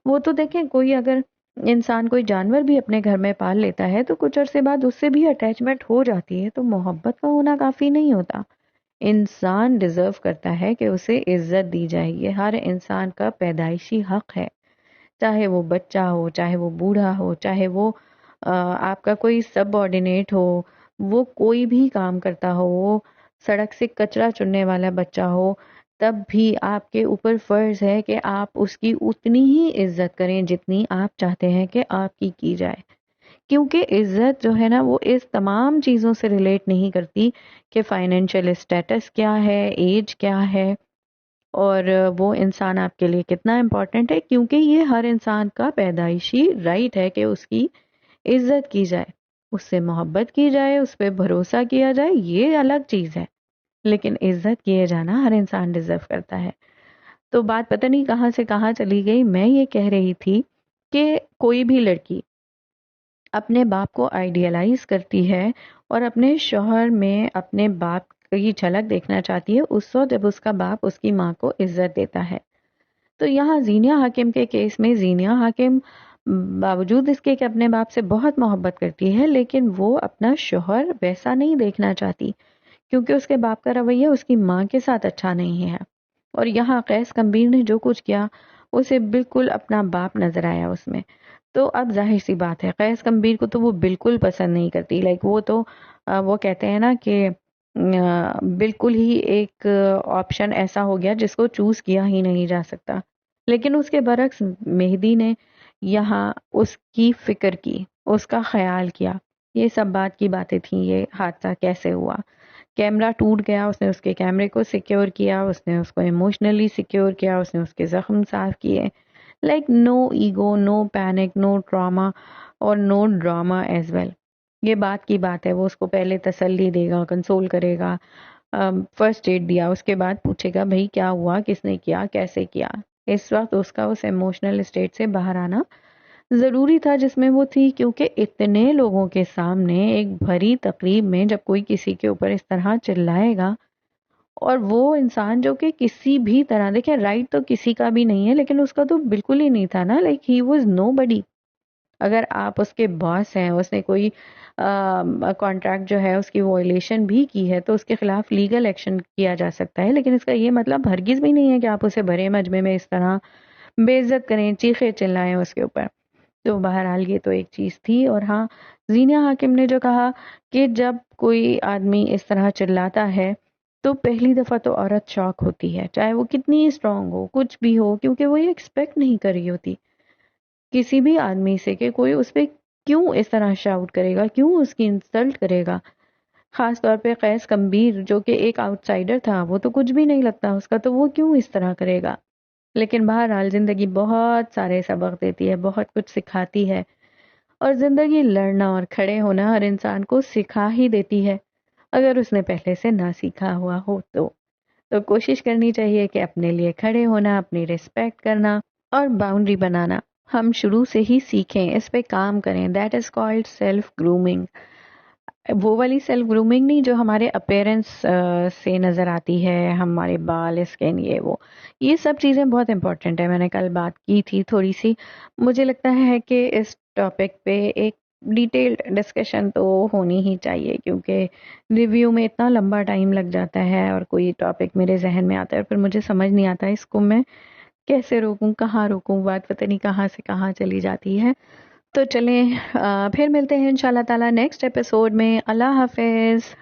وہ تو دیکھیں، کوئی اگر انسان کوئی جانور بھی اپنے گھر میں پال لیتا ہے تو کچھ عرصے بعد اس سے بھی اٹیچمنٹ ہو جاتی ہے، تو محبت کا ہونا کافی نہیں ہوتا. انسان ڈیزرو کرتا ہے کہ اسے عزت دی جائے، یہ ہر انسان کا پیدائشی حق ہے، چاہے وہ بچہ ہو، چاہے وہ بوڑھا ہو، چاہے وہ آپ کا کوئی سب آرڈینیٹ ہو، وہ کوئی بھی کام کرتا ہو، وہ سڑک سے کچرا چننے والا بچہ ہو، تب بھی آپ کے اوپر فرض ہے کہ آپ اس کی اتنی ہی عزت کریں جتنی آپ چاہتے ہیں کہ آپ کی جائے. کیونکہ عزت جو ہے نا، وہ اس تمام چیزوں سے ریلیٹ نہیں کرتی کہ فائنینشیل اسٹیٹس کیا ہے، ایج کیا ہے، اور وہ انسان آپ کے لیے کتنا امپورٹنٹ ہے، کیونکہ یہ ہر انسان کا پیدائشی رائٹ ہے کہ اس کی عزت کی جائے، اس سے محبت کی جائے، اس پہ بھروسہ کیا جائے، یہ الگ چیز ہے، لیکن عزت کیے جانا ہر انسان ڈیزرو کرتا ہے. تو بات پتہ نہیں کہاں سے کہاں چلی گئی. میں یہ کہہ رہی تھی کہ کوئی بھی لڑکی اپنے باپ کو آئیڈیالائز کرتی ہے اور اپنے شوہر میں اپنے باپ کی جھلک دیکھنا چاہتی ہے اس وقت جب اس کا باپ اس کی ماں کو عزت دیتا ہے. تو یہاں زینیہ حاکم کے کیس میں زینیہ حاکم باوجود اس کے کہ اپنے باپ سے بہت محبت کرتی ہے، لیکن وہ اپنا شوہر ویسا نہیں دیکھنا چاہتی، کیونکہ اس کے باپ کا رویہ اس کی ماں کے ساتھ اچھا نہیں ہے. اور یہاں قیس کمبیر نے جو کچھ کیا، اسے بالکل اپنا باپ نظر آیا اس میں. تو اب ظاہر سی بات ہے، قیس کمبیر کو تو وہ بالکل پسند نہیں کرتی. لائک وہ تو وہ کہتے ہیں نا کہ بالکل ہی ایک آپشن ایسا ہو گیا جس کو چوز کیا ہی نہیں جا سکتا. لیکن اس کے برعکس مہدی نے یہاں اس کی فکر کی، اس کا خیال کیا. یہ سب بات کی باتیں تھیں، یہ حادثہ کیسے ہوا، کیمرہ ٹوٹ گیا، اس نے اس کے کیمرے کو سیکیور کیا، اس نے اس کو ایموشنلی سیکیور کیا، اس نے اس کے زخم صاف کیے. لائک نو ایگو، نو پینک، نو ٹراما اور نو ڈراما ایز ویل. یہ بات کی بات ہے، وہ اس کو پہلے تسلی دے گا، کنسول کرے گا، فرسٹ ایڈ دیا، اس کے بعد پوچھے گا بھائی کیا ہوا، کس نے کیا، کیسے کیا. اس وقت اس کا اس ایموشنل اسٹیٹ سے باہر آنا ضروری تھا جس میں وہ تھی، کیونکہ اتنے لوگوں کے سامنے ایک بھری تقریب میں جب کوئی کسی کے اوپر اس طرح چلائے گا، اور وہ انسان جو کہ کسی بھی طرح، دیکھیں رائٹ تو کسی کا بھی نہیں ہے، لیکن اس کا تو بالکل ہی نہیں تھا نا. لائک ہی واز نو بڈی. اگر آپ اس کے باس ہیں، اس نے کوئی کانٹریکٹ جو ہے اس کی وائلیشن بھی کی ہے تو اس کے خلاف لیگل ایکشن کیا جا سکتا ہے، لیکن اس کا یہ مطلب ہرگز بھی نہیں ہے کہ آپ اسے بھرے مجمع میں اس طرح بے عزت کریں، چیخے چلائیں اس کے اوپر. تو بہرحال یہ تو ایک چیز تھی. اور ہاں، زینیہ حاکم نے جو کہا کہ جب کوئی آدمی اس طرح چلاتا ہے تو پہلی دفعہ تو عورت شاک ہوتی ہے، چاہے وہ کتنی اسٹرانگ ہو، کچھ بھی ہو، کیونکہ وہ یہ ایکسپیکٹ نہیں کر رہی ہوتی کسی بھی آدمی سے کہ کوئی اس پہ کیوں اس طرح شاؤٹ کرے گا، کیوں اس کی انسلٹ کرے گا. خاص طور پہ قیس کمبیر جو کہ ایک آؤٹ سائڈر تھا، وہ تو کچھ بھی نہیں لگتا اس کا، تو وہ کیوں اس طرح کرے گا. لیکن بہرحال زندگی بہت سارے سبق دیتی ہے، بہت کچھ سکھاتی ہے، اور زندگی لڑنا اور کھڑے ہونا ہر انسان کو سکھا ہی دیتی ہے، اگر اس نے پہلے سے نہ سیکھا ہوا ہو تو کوشش کرنی چاہیے کہ اپنے لیے کھڑے ہونا، اپنی ریسپیکٹ کرنا اور باؤنڈری بنانا ہم شروع سے ہی سیکھیں، اس پہ کام کریں. That is called self grooming. وہ والی سیلف گرومنگ نہیں جو ہمارے اپیرنس سے نظر آتی ہے، ہمارے بال، اسکن، یہ سب چیزیں بہت امپورٹنٹ ہے. میں نے کل بات کی تھی تھوڑی سی. مجھے لگتا ہے کہ اس ٹاپک پہ ایک ڈیٹیلڈ ڈسکشن تو ہونی ہی چاہیے، کیونکہ ریویو میں اتنا لمبا ٹائم لگ جاتا ہے اور کوئی ٹاپک میرے ذہن میں آتا ہے پھر مجھے سمجھ نہیں آتا اس کو میں کیسے روکوں، کہاں روکوں، بات پتہ نہیں کہاں سے کہاں چلی جاتی ہے. تو چلیں پھر ملتے ہیں انشاءاللہ تعالی نیکسٹ ایپیسوڈ میں. اللہ حافظ.